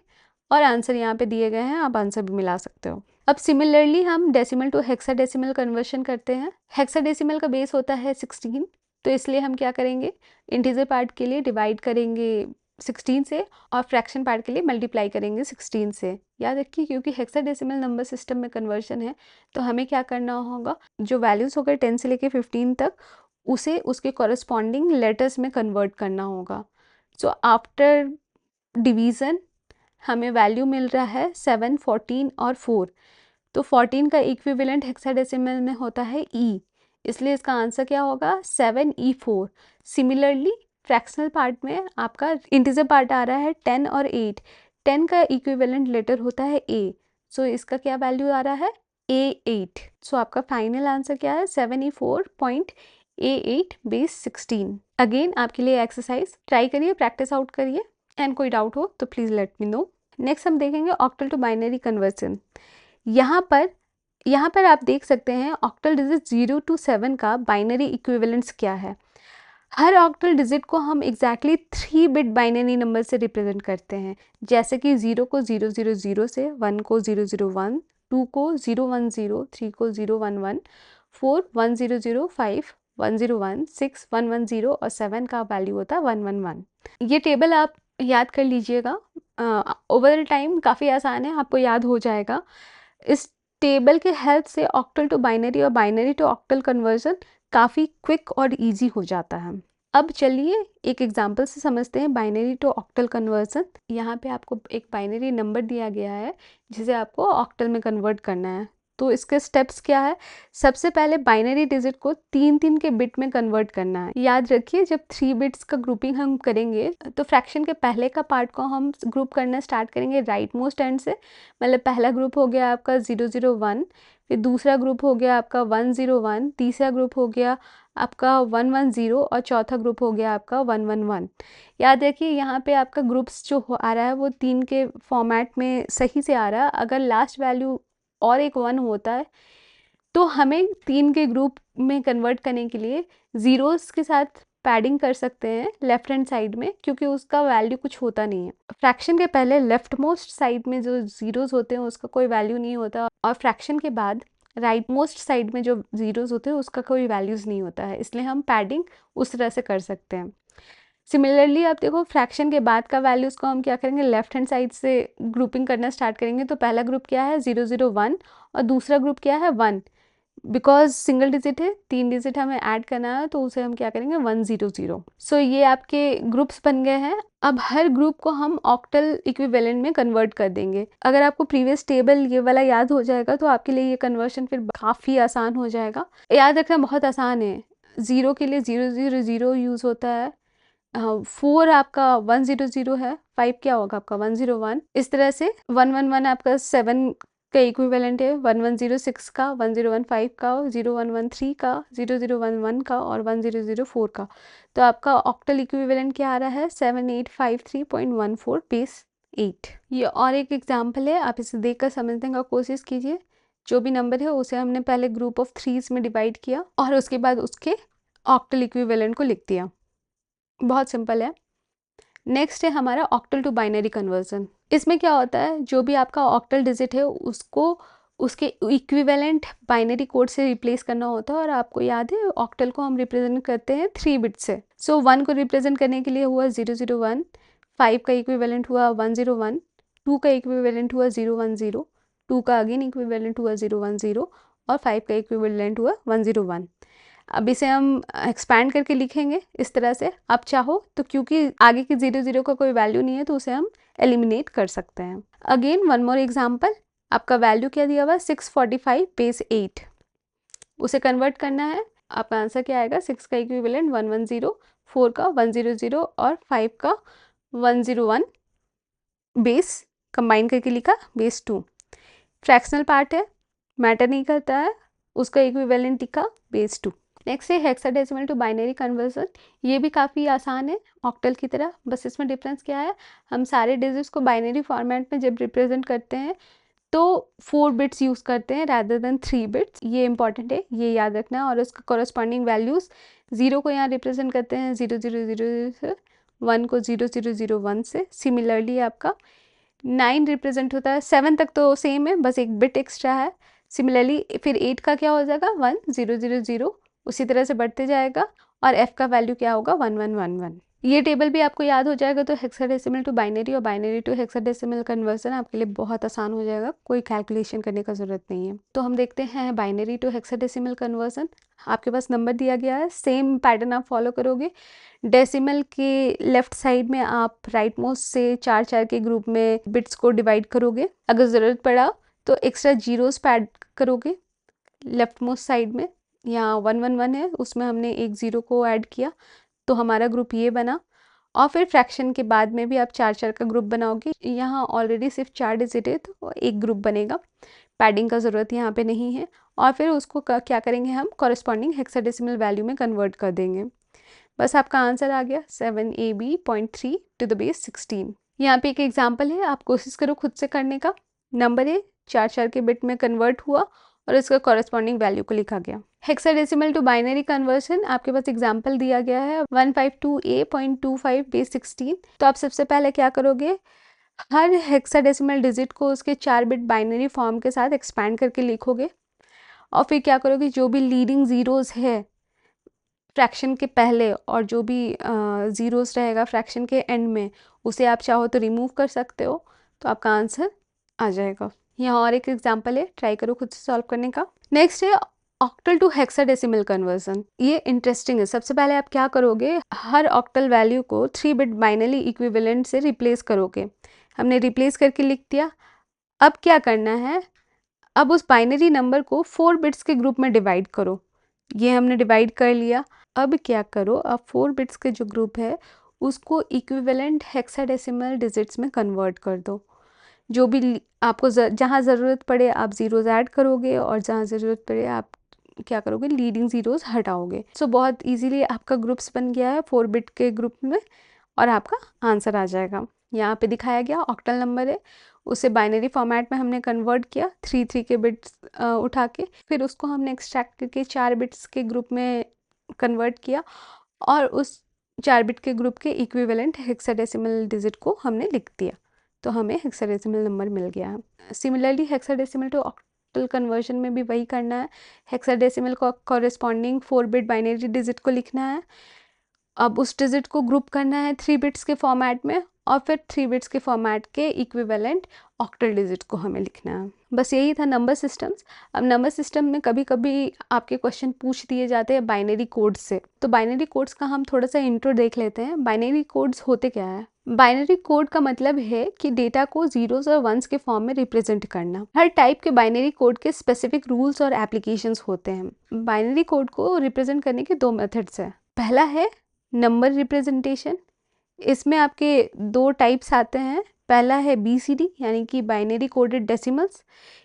Speaker 1: और आंसर यहाँ पे दिए गए हैं, आप आंसर भी मिला सकते हो। अब सिमिलरली हम डेसिमल टू हेक्साडेसिमल कन्वर्शन करते हैं। हेक्साडेसिमल का बेस होता है 16, तो इसलिए हम क्या करेंगे, इंटीजर पार्ट के लिए डिवाइड करेंगे 16 से और फ्रैक्शन पार्ट के लिए मल्टीप्लाई करेंगे 16 से। याद रखिए क्योंकि हेक्साडेसिमल नंबर सिस्टम में कन्वर्शन है, तो हमें क्या करना होगा, जो वैल्यूज़ हो गए 10 से लेके 15 तक, उसे उसके कॉरस्पॉन्डिंग लेटर्स में कन्वर्ट करना होगा। सो आफ्टर डिवीज़न हमें वैल्यू मिल रहा है 7, 14 और 4। तो 14 का इक्विवेलेंट हेक्साडेसिमल में होता है E, इसलिए इसका आंसर क्या होगा 7E4। सिमिलरली फ्रैक्शनल पार्ट में आपका इंटीजर पार्ट आ रहा है 10 और 8। 10 का इक्विवेलेंट लेटर होता है A, सो इसका क्या वैल्यू आ रहा है A8। सो आपका फाइनल आंसर क्या है 7E4.A8 बेस 16। अगेन आपके लिए एक्सरसाइज, ट्राई करिए, प्रैक्टिस आउट करिए एंड कोई डाउट हो तो please let me know. Next हम देखेंगे ऑक्टल टू बाइनरी कन्वर्जन। यहाँ पर आप देख सकते हैं ऑक्टल डिजिट 0 to 7 का बाइनरी इक्विवेलेंस क्या है। हर ऑक्टल डिजिट को हम एग्जैक्टली 3 बिट बाइनरी नंबर से रिप्रेजेंट करते हैं, जैसे कि 0 को 000 से, 1 को 001, 2 को 010, 3 को 011, 4 100, 5 101, 6 110 और 7 का वैल्यू होता है 111। ये टेबल आप याद कर लीजिएगा, ओवर टाइम काफ़ी आसान है, आपको याद हो जाएगा। इस टेबल के हेल्प से ऑक्टल टू बाइनरी और बाइनरी टू ऑक्टल कन्वर्जन काफ़ी क्विक और इजी हो जाता है। अब चलिए एक एग्जांपल से समझते हैं बाइनरी टू ऑक्टल कन्वर्जन। यहाँ पे आपको एक बाइनरी नंबर दिया गया है जिसे आपको ऑक्टल में कन्वर्ट करना है। तो इसके स्टेप्स क्या है, सबसे पहले बाइनरी डिजिट को 3 के बिट में कन्वर्ट करना है। याद रखिए जब 3 बिट्स का ग्रुपिंग हम करेंगे तो फ्रैक्शन के पहले का पार्ट को हम ग्रुप करना स्टार्ट करेंगे राइट मोस्ट एंड से। मतलब पहला ग्रुप हो गया आपका 001, फिर दूसरा ग्रुप हो गया आपका 101, तीसरा ग्रुप हो गया आपका 110 और चौथा ग्रुप हो गया आपका 111। याद रखिए यहाँ पे आपका ग्रुप्स जो आ रहा है वो 3 के फॉर्मेट में सही से आ रहा है। अगर लास्ट वैल्यू और एक 1 होता है तो हमें 3 के ग्रुप में कन्वर्ट करने के लिए ज़ीरोज़ के साथ पैडिंग कर सकते हैं लेफ्ट हैंड साइड में, क्योंकि उसका वैल्यू कुछ होता नहीं है। फ्रैक्शन के पहले लेफ्ट मोस्ट साइड में जो ज़ीरोज़ होते हैं उसका कोई वैल्यू नहीं होता, और फ्रैक्शन के बाद राइट मोस्ट साइड में जो ज़ीरोज़ होते हैं उसका कोई वैल्यूज़ नहीं होता है, इसलिए हम पैडिंग उस तरह से कर सकते हैं। सिमिलरली आप देखो फ्रैक्शन के बाद का वैल्यूज़ को हम क्या करेंगे, लेफ्ट हैंड साइड से ग्रुपिंग करना स्टार्ट करेंगे। तो पहला ग्रुप क्या है 001 और दूसरा ग्रुप क्या है 1। बिकॉज सिंगल डिजिट है, 3 डिजिट हमें ऐड करना है, तो उसे हम क्या करेंगे 100। सो ये आपके ग्रुप्स बन गए हैं। अब हर ग्रुप को हम ऑक्टल इक्विवेलेंट में कन्वर्ट कर देंगे। अगर आपको प्रीवियस टेबल ये वाला याद हो जाएगा तो आपके लिए ये कन्वर्शन फिर काफ़ी आसान हो जाएगा। याद रखना बहुत आसान है। 0 के लिए 000 यूज़ होता है, 4 आपका 100 है, 5 क्या होगा आपका 101। इस तरह से 111 आपका 7 का इक्विवेलेंट है, 1106 का, 1015 का, 0113 का, 0011 का और 1004 का। तो आपका ऑक्टल इक्विवेलेंट क्या आ रहा है 7853.14 बेस 8। ये और एक एग्जाम्पल है, आप इसे देखकर समझने का कोशिश कीजिए। जो भी नंबर है उसे हमने पहले ग्रुप ऑफ 3s में डिवाइड किया और उसके बाद उसके ऑक्टल इक्विवेलेंट को लिख दिया। बहुत सिंपल है। नेक्स्ट है हमारा ऑक्टल टू बाइनरी कन्वर्जन। इसमें क्या होता है, जो भी आपका ऑक्टल डिजिट है उसको उसके इक्विवेलेंट बाइनरी कोड से रिप्लेस करना होता है। और आपको याद है ऑक्टल को हम रिप्रेजेंट करते हैं 3 बिट से। सो 1 को रिप्रेजेंट करने के लिए हुआ 001, 5 का इक्विवेलेंट हुआ 101, 2 का इक्विवेलेंट हुआ 010, 2 का अगेन इक्विवेलेंट हुआ 010 और 5 का इक्विवेलेंट हुआ 101। अब इसे हम एक्सपैंड करके लिखेंगे इस तरह से। आप चाहो तो क्योंकि आगे की 00 का कोई वैल्यू नहीं है तो उसे हम एलिमिनेट कर सकते हैं। अगेन वन मोर एग्जांपल, आपका वैल्यू क्या दिया हुआ है 645 बेस 8, उसे कन्वर्ट करना है। आपका आंसर क्या आएगा, 6 का इक्विवेलेंट 110, 4 का 100 और 5 का 101 बेस कंबाइन करके लिखा बेस 2। फ्रैक्शनल पार्ट है, मैटर नहीं करता है, उसका इक्विवेलेंट लिखा बेस 2। नेक्स्ट है हेक्साडेसिमल टू बाइनरी कन्वर्जन। ये भी काफ़ी आसान है ऑक्टल की तरह, बस इसमें डिफरेंस क्या है, हम सारे डिजिट्स को बाइनरी फॉर्मेट में जब रिप्रेजेंट करते हैं तो 4 बिट्स यूज़ करते हैं rather than 3 बिट्स। ये इंपॉर्टेंट है, ये याद रखना है। और उसका कॉरस्पॉन्डिंग वैल्यूज़ 0 को यहाँ रिप्रेजेंट करते हैं 0000 से, 1 को 0001 से। सिमिलरली आपका 9 रिप्रेजेंट होता है, 7 तक तो सेम है, बस एक बिट एक्स्ट्रा है। सिमिलरली फिर 8 का क्या हो जाएगा 1000, उसी तरह से बढ़ते जाएगा। और f का वैल्यू क्या होगा 1111। ये टेबल भी आपको याद हो जाएगा तो हेक्साडेसिमल टू बाइनरी और बाइनरी टू हेक्साडेसिमल कन्वर्जन आपके लिए बहुत आसान हो जाएगा, कोई कैलकुलेशन करने का ज़रूरत नहीं है। तो हम देखते हैं बाइनरी टू हेक्साडेसिमल कन्वर्जन। आपके पास नंबर दिया गया है, सेम पैटर्न आप फॉलो करोगे। डेसिमल के लेफ्ट साइड में आप राइट मोस्ट से 4 के ग्रुप में बिट्स को डिवाइड करोगे। अगर ज़रूरत पड़ा तो एक्स्ट्रा जीरोस पे ऐड करोगे लेफ्ट मोस्ट साइड में। यहाँ 111 है, उसमें हमने एक 0 को ऐड किया तो हमारा ग्रुप ये बना। और फिर फ्रैक्शन के बाद में भी आप 4 का ग्रुप बनाओगे। यहाँ ऑलरेडी सिर्फ 4 डिजिट है तो एक ग्रुप बनेगा, पैडिंग का ज़रूरत यहाँ पे नहीं है। और फिर उसको क्या करेंगे हम कॉरस्पॉन्डिंग हेक्साडेसिमल वैल्यू में कन्वर्ट कर देंगे। बस आपका आंसर आ गया 7AB.3 टू द बेस 16। यहाँ पे एक एग्जाम्पल है, आप कोशिश करो खुद से करने का। नंबर है 4 के बिट में कन्वर्ट हुआ और इसका कॉरस्पॉन्डिंग वैल्यू को लिखा गया। हेक्साडेसिमल टू बाइनरी कन्वर्जन आपके पास एग्जाम्पल दिया गया है 152A.25 बेस 16। तो आप सबसे पहले क्या करोगे, हर हेक्साडेसिमल डिजिट को उसके 4 बिट बाइनरी फॉर्म के साथ एक्सपैंड करके लिखोगे। और फिर क्या करोगे, जो भी लीडिंग ज़ीरोज़ है फ्रैक्शन के पहले और जो भी ज़ीरोज़ रहेगा फ्रैक्शन के एंड में, उसे आप चाहो तो रिमूव कर सकते हो, तो आपका आंसर आ जाएगा। यहाँ और एक एग्जांपल है, ट्राई करो खुद से सॉल्व करने का। नेक्स्ट है ऑक्टल टू हेक्साडेसिमल कन्वर्जन। ये इंटरेस्टिंग है। सबसे पहले आप क्या करोगे, हर ऑक्टल वैल्यू को 3 बिट बाइनरी इक्विवेलेंट से रिप्लेस करोगे। हमने रिप्लेस करके लिख दिया। अब क्या करना है, अब उस बाइनरी नंबर को 4 बिट्स के ग्रुप में डिवाइड करो। ये हमने डिवाइड कर लिया। अब क्या करो, अब 4 बिट्स के जो ग्रुप है उसको इक्विवेलेंट हेक्साडेसिमल डिजिट्स में कन्वर्ट कर दो। जो भी आपको जहाँ ज़रूरत पड़े आप ज़ीरोज़ ऐड करोगे और जहाँ ज़रूरत पड़े आप क्या करोगे, लीडिंग ज़ीरोज़ हटाओगे। सो बहुत इजीली आपका ग्रुप्स बन गया है 4 बिट के ग्रुप में और आपका आंसर आ जाएगा। यहाँ पे दिखाया गया ऑक्टल नंबर है, उसे बाइनरी फॉर्मेट में हमने कन्वर्ट किया 3 के बिट्स उठा के, फिर उसको हमने एक्सट्रैक्ट करके 4 बिट्स के ग्रुप में कन्वर्ट किया और उस 4 बिट के ग्रुप के इक्विवेलेंट हेक्साडेसिमल डिजिट को हमने लिख दिया, तो हमें हेक्साडेसिमल नंबर मिल गया। Similarly hexadecimal to octal conversion में भी वही करना है। हेक्साडेसिमल को कॉरेस्पॉन्डिंग 4 बिट बाइनरी डिजिट को लिखना है। अब उस डिजिट को ग्रुप करना है 3 बिट्स के फॉर्मेट में और फिर 3 बिट्स के फॉर्मेट के इक्विवेलेंट ऑक्टल डिजिट को हमें लिखना है। बस यही था नंबर सिस्टम्स। अब नंबर सिस्टम में कभी कभी आपके क्वेश्चन पूछ दिए जाते हैं बाइनरी कोड्स से, तो बाइनरी कोड्स का हम थोड़ा सा इंट्रो देख लेते हैं। बाइनरी कोड्स होते क्या है? बाइनरी कोड का मतलब है कि डेटा को जीरोस और वंस के फॉर्म में रिप्रेजेंट करना। हर टाइप के बाइनरी कोड के स्पेसिफिक रूल्स और एप्लीकेशंस होते हैं। बाइनरी कोड को रिप्रेजेंट करने के 2 मेथड्स हैं। पहला है नंबर रिप्रेजेंटेशन। इसमें आपके 2 टाइप्स आते हैं। पहला है BCD यानी कि बाइनरी कोडेड डेसिमल्स।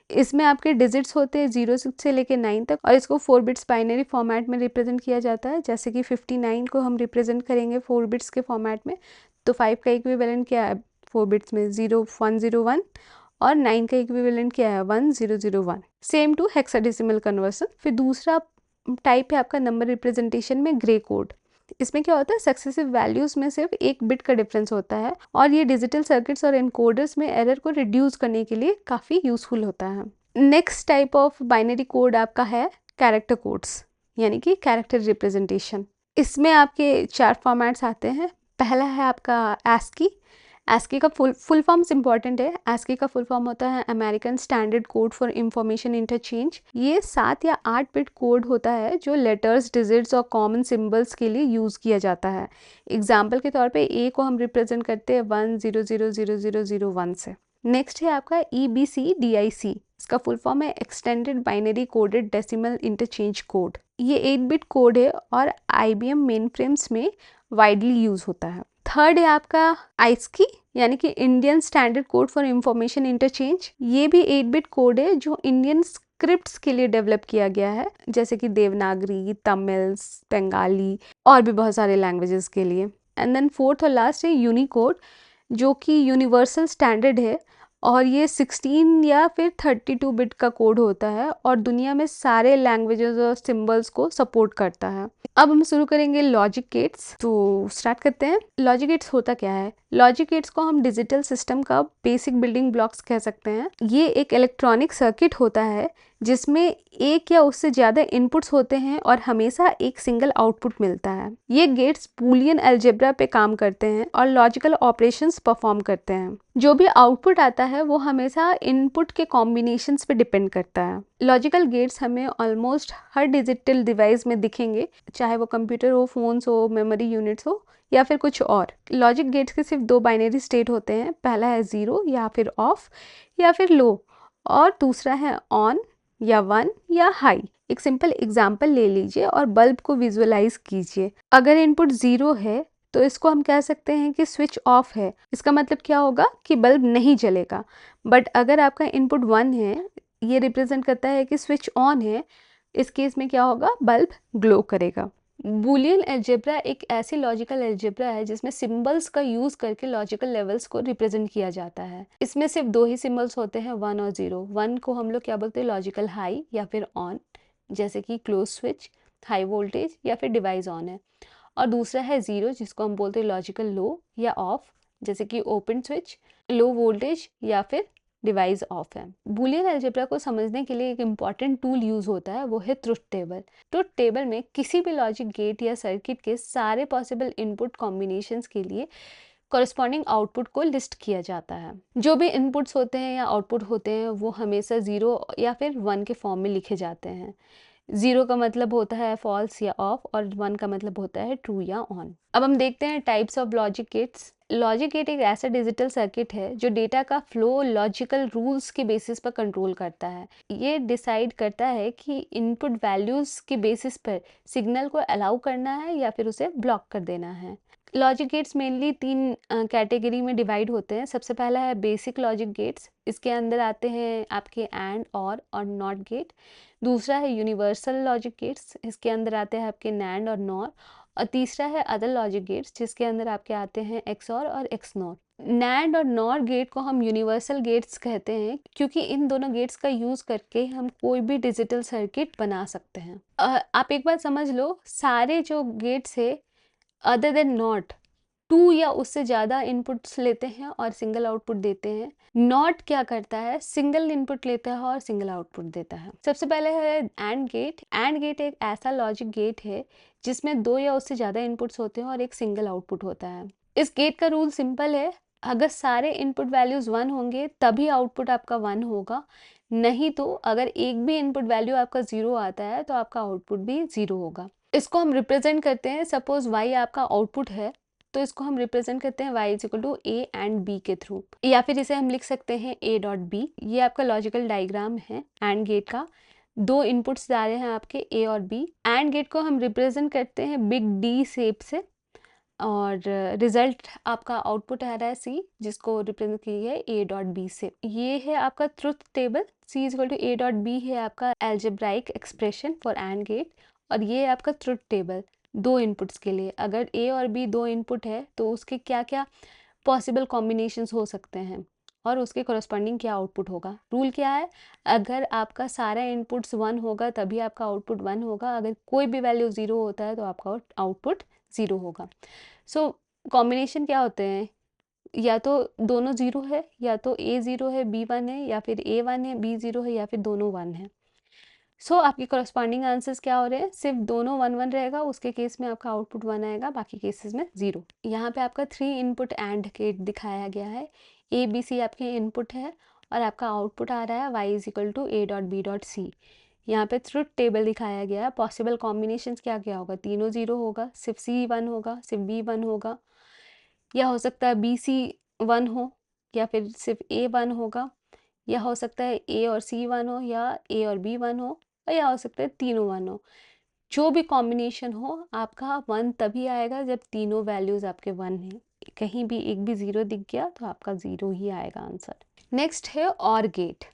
Speaker 1: इसमें आपके डिजिट्स होते हैं 0 से लेके 9 तक और इसको 4 बिट्स बाइनरी फॉर्मेट में रिप्रेजेंट किया जाता है। जैसे कि 59 को हम रिप्रेजेंट करेंगे 4 बिट्स के फॉर्मेट में, तो 5 का इक्विवेलेंट क्या है 4 बिट्स में 0101 और 9 का इक्विवेलेंट क्या है 1001। Same to hexadecimal conversion. फिर दूसरा टाइप है आपका नंबर रिप्रेजेंटेशन में ग्रे कोड। इसमें क्या होता है, सक्सेसिव वैल्यूज में सिर्फ 1 बिट का डिफरेंस होता है और ये डिजिटल सर्किट्स और एनकोडर्स में एरर को रिड्यूस करने के लिए काफ़ी यूजफुल होता है। Next type of binary code आपका है कैरेक्टर कोड्स यानी कि कैरेक्टर रिप्रेजेंटेशन। इसमें आपके 4 फॉर्मेट्स आते हैं। पहला है आपका ASCII। ASCII का फुल फॉर्म्स इंपॉर्टेंट है। ASCII का फुल फॉर्म होता है American standard code for information interchange. ये 7 या 8 बिट कोड होता है जो लेटर्स, डिजिट्स और कॉमन सिंबल्स के लिए यूज़ किया जाता है। एग्जाम्पल के तौर पे A को हम रिप्रेजेंट करते हैं 10000001 से। नेक्स्ट है आपका EBCDIC। इसका फुल फॉर्म है extended binary coded decimal interchange code. ये 8 बिट कोड है और IBM मेन फ्रेम्स में वाइडली यूज़ होता है। थर्ड है आपका ASCII यानी कि Indian standard code for information interchange. ये भी 8 बिट कोड है जो इंडियन स्क्रिप्ट्स के लिए डेवलप किया गया है, जैसे कि देवनागरी, तमिल, बंगाली और भी बहुत सारे लैंग्वेजेस के लिए। एंड देन फोर्थ और लास्ट है यूनिकोड जो कि यूनिवर्सल स्टैंडर्ड है और ये 16 या फिर 32 बिट का कोड होता है और दुनिया में सारे लैंग्वेजेस और सिंबल्स को सपोर्ट करता है। अब हम शुरू करेंगे लॉजिक गेट्स। तो स्टार्ट करते हैं। लॉजिक गेट्स होता क्या है? लॉजिक गेट्स को हम डिजिटल सिस्टम का बेसिक बिल्डिंग ब्लॉक्स कह सकते हैं। ये एक इलेक्ट्रॉनिक सर्किट होता है जिसमें एक या उससे ज़्यादा इनपुट्स होते हैं और हमेशा एक सिंगल आउटपुट मिलता है। ये गेट्स बूलियन अलजेब्रा पे काम करते हैं और लॉजिकल ऑपरेशंस परफॉर्म करते हैं। जो भी आउटपुट आता है वो हमेशा इनपुट के कॉम्बिनेशंस पे डिपेंड करता है। लॉजिकल गेट्स हमें ऑलमोस्ट हर डिजिटल डिवाइस में दिखेंगे, चाहे वो कंप्यूटर हो, फोन्स हो, मेमोरी यूनिट्स हो या फिर कुछ और। लॉजिक गेट्स के सिर्फ दो बाइनरी स्टेट होते हैं, पहला है 0 या फिर ऑफ या फिर लो, और दूसरा है ऑन या 1 या हाई। एक सिंपल एग्जांपल ले लीजिए और बल्ब को विजुअलाइज कीजिए। अगर इनपुट 0 है तो इसको हम कह सकते हैं कि स्विच ऑफ है। इसका मतलब क्या होगा कि बल्ब नहीं जलेगा। बट अगर आपका इनपुट 1 है, ये रिप्रेजेंट करता है कि स्विच ऑन है। इस केस में क्या होगा? बल्ब ग्लो करेगा। बूलियन अलजेब्रा एक ऐसी लॉजिकल अलजेब्रा है जिसमें सिंबल्स का यूज करके लॉजिकल लेवल्स को रिप्रेजेंट किया जाता है। इसमें सिर्फ दो ही सिंबल्स होते हैं, 1 और 0। 1 को हम लोग क्या बोलते हैं? लॉजिकल हाई या फिर ऑन, जैसे कि क्लोज स्विच, हाई वोल्टेज या फिर डिवाइस ऑन है। और दूसरा है 0 जिसको हम बोलते हैं लॉजिकल लो या ऑफ, जैसे कि ओपन स्विच, लो वोल्टेज या फिर डिवाइस ऑफ है। बूलियन अलजेब्रा को समझने के लिए एक इम्पॉर्टेंट टूल यूज होता है, वो है ट्रुथ टेबल। ट्रुथ टेबल में किसी भी लॉजिक गेट या सर्किट के सारे पॉसिबल इनपुट कॉम्बिनेशंस के लिए कॉरस्पॉन्डिंग आउटपुट को लिस्ट किया जाता है। जो भी इनपुट्स होते हैं या आउटपुट होते हैं वो हमेशा 0 या फिर 1 के फॉर्म में लिखे जाते हैं। 0 का मतलब होता है फॉल्स या ऑफ और 1 का मतलब होता है ट्रू या ऑन। अब हम देखते हैं types of logic gates. Logic gate एक ऐसा डिजिटल सर्किट है जो डेटा का फ्लो लॉजिकल रूल्स के बेसिस पर कंट्रोल करता है। ये डिसाइड करता है कि इनपुट वैल्यूज के बेसिस पर सिग्नल को अलाउ करना है या फिर उसे ब्लॉक कर देना है। लॉजिक गेट्स मेनली 3 कैटेगरी में डिवाइड होते हैं। सबसे पहला है बेसिक लॉजिक गेट्स। इसके अंदर आते हैं आपके एंड और नॉट गेट। दूसरा है यूनिवर्सल लॉजिक गेट्स। इसके अंदर आते हैं आपके नैंड और नॉर। और तीसरा है अदर लॉजिक गेट्स जिसके अंदर आपके आते हैं एक्सऑर और एक्सनॉर। नैंड और नॉर गेट को हम यूनिवर्सल गेट्स कहते हैं क्योंकि इन दोनों गेट्स का यूज करके हम कोई भी डिजिटल सर्किट बना सकते हैं। आप एक बात समझ लो, सारे जो गेट्स है अदर देन नॉट, 2 या उससे ज़्यादा इनपुट्स लेते हैं और सिंगल आउटपुट देते हैं। नॉट क्या करता है? सिंगल इनपुट लेता है और सिंगल आउटपुट देता है। सबसे पहले है एंड गेट। एंड गेट एक ऐसा लॉजिक गेट है जिसमें 2 या उससे ज़्यादा इनपुट्स होते हैं और एक सिंगल आउटपुट होता है। इस गेट का रूल सिंपल है, अगर सारे इनपुट वैल्यूज़ 1 होंगे तभी आउटपुट आपका 1 होगा, नहीं तो अगर एक भी इनपुट वैल्यू आपका 0 आता है तो आपका आउटपुट भी 0 होगा। इसको हम रिप्रेजेंट करते हैं, सपोज y आपका आउटपुट है तो इसको हम रिप्रेजेंट करते हैं y is equal to A and B के थ्रू, या फिर इसे हम लिख सकते हैं a डॉट बी। ये आपका लॉजिकल डायग्राम है एंड गेट का। 2 इनपुट्स जा रहे हैं आपके a और b। एंड गेट को हम रिप्रेजेंट करते हैं बिग D शेप से और रिजल्ट आपका आउटपुट आ रहा है c जिसको रिप्रेजेंट किया है a डॉट बी से। ये है आपका truth table. c is equal to a dot B है आपका algebraic expression for and gate और ये है आपका ट्रुथ टेबल 2 इनपुट्स के लिए। अगर a और b 2 इनपुट है तो उसके क्या क्या पॉसिबल कॉम्बिनेशंस हो सकते हैं और उसके कॉरस्पॉन्डिंग क्या आउटपुट होगा। रूल क्या है? अगर आपका सारा इनपुट्स 1 होगा तभी आपका आउटपुट 1 होगा, अगर कोई भी वैल्यू 0 होता है तो आपका आउटपुट 0 होगा। सो कॉम्बिनेशन क्या होते हैं? या तो दोनों 0 है, या तो a 0 है b 1 है, या फिर a 1 है b 0 है, या फिर दोनों 1 है। सो आपके करस्पॉन्डिंग आंसर्स क्या हो रहे हैं? सिर्फ दोनों 1 1 रहेगा, उसके केस में आपका आउटपुट 1 आएगा, बाकी केसेस में 0। यहाँ पे आपका 3 इनपुट एंड गेट दिखाया गया है। ए बी सी आपके इनपुट है और आपका आउटपुट आ रहा है y is equal to A dot B dot C. यहाँ पे ट्रुथ टेबल दिखाया गया है। पॉसिबल कॉम्बिनेशंस क्या क्या होगा? तीनों 0 होगा, सिर्फ c 1 होगा, सिर्फ b 1 होगा, या हो सकता है b c 1 हो, या फिर सिर्फ a 1 होगा, या हो सकता है a और c 1 हो, या a और b 1 हो, और या हो सकता है तीनों 1 हो। जो भी कॉम्बिनेशन हो आपका 1 तभी आएगा जब तीनों वैल्यूज़ आपके 1 हैं। कहीं भी एक भी 0 दिख गया तो आपका 0 ही आएगा आंसर। नेक्स्ट है और गेट।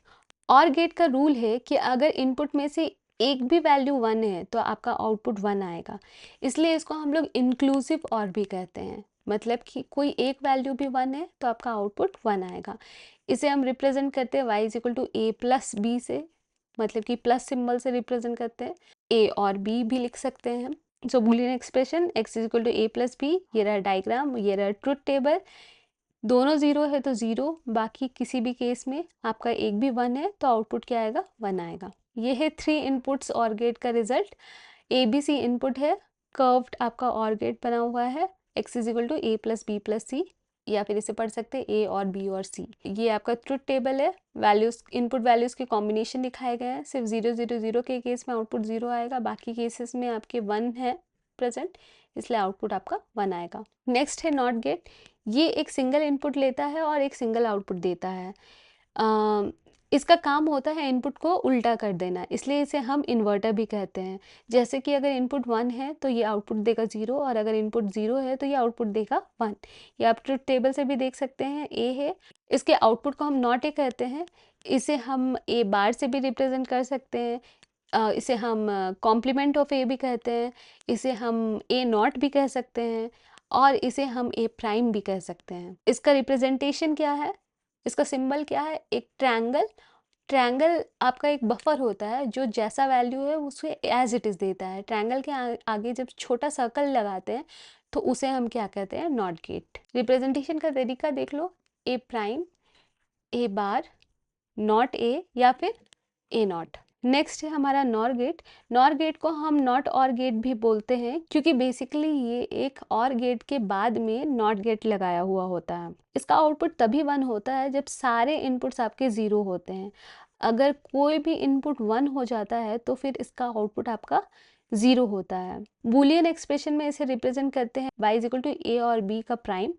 Speaker 1: और गेट का रूल है कि अगर इनपुट में से एक भी वैल्यू 1 है तो आपका आउटपुट 1 आएगा, इसलिए इसको हम लोग इंक्लूसिव और भी कहते हैं। मतलब कि कोई एक वैल्यू भी 1 है तो आपका आउटपुट 1 आएगा। इसे हम रिप्रेजेंट करते हैं y equal to a plus B से, मतलब कि प्लस सिंबल से रिप्रेजेंट करते हैं। a और b भी लिख सकते हैं हम। So Boolean expression x equal to a plus B, ये रहा डायग्राम, ये रहा ट्रुथ टेबल। दोनों 0 है तो 0, बाकी किसी भी केस में आपका एक भी 1 है तो आउटपुट क्या आएगा, 1 आएगा। ये है 3 इनपुट्स और गेट का रिजल्ट। ABC इनपुट है, कर्व्ड आपका और गेट बना हुआ है, x equal to a plus B plus C, या फिर इसे पढ़ सकते हैं a और b और c। ये आपका ट्रुथ टेबल है, वैल्यूज इनपुट वैल्यूज के कॉम्बिनेशन दिखाए गए हैं। सिर्फ 0 0 0 के केस में आउटपुट 0 आएगा, बाकी केसेस में आपके 1 है प्रेजेंट, इसलिए आउटपुट आपका 1 आएगा। नेक्स्ट है नॉट गेट। ये एक सिंगल इनपुट लेता है और एक सिंगल आउटपुट देता है। इसका काम होता है इनपुट को उल्टा कर देना, इसलिए इसे हम इन्वर्टर भी कहते हैं। जैसे कि अगर इनपुट 1 है तो ये आउटपुट देगा 0, और अगर इनपुट 0 है तो ये आउटपुट देगा 1। ये आप ट्रुथ टेबल से भी देख सकते हैं, a है, इसके आउटपुट को हम नॉट ए कहते हैं। इसे हम a बार से भी रिप्रेजेंट कर सकते हैं, इसे हम कॉम्प्लीमेंट ऑफ a भी कहते हैं, इसे हम a नॉट भी कह सकते हैं, और इसे हम a प्राइम भी कह सकते हैं। इसका रिप्रेजेंटेशन क्या है, इसका सिंबल क्या है, एक ट्रायंगल। ट्रायंगल आपका एक बफर होता है जो जैसा वैल्यू है उसे एज इट इज़ देता है। ट्रायंगल के आगे जब छोटा सर्कल लगाते हैं तो उसे हम क्या कहते हैं, नॉट गेट। रिप्रेजेंटेशन का तरीका देख लो, a prime, a bar, not a, या फिर a नॉट। नेक्स्ट है हमारा नॉर गेट। नॉर गेट को हम नॉट और गेट भी बोलते हैं, क्योंकि बेसिकली ये एक और गेट के बाद में नॉट गेट लगाया हुआ होता है। इसका आउटपुट तभी 1 होता है जब सारे इनपुट्स आपके 0 होते हैं। अगर कोई भी इनपुट 1 हो जाता है तो फिर इसका आउटपुट आपका 0 होता है। बूलियन एक्सप्रेशन में इसे रिप्रेजेंट करते हैं y इक्वल टू a और b का प्राइम।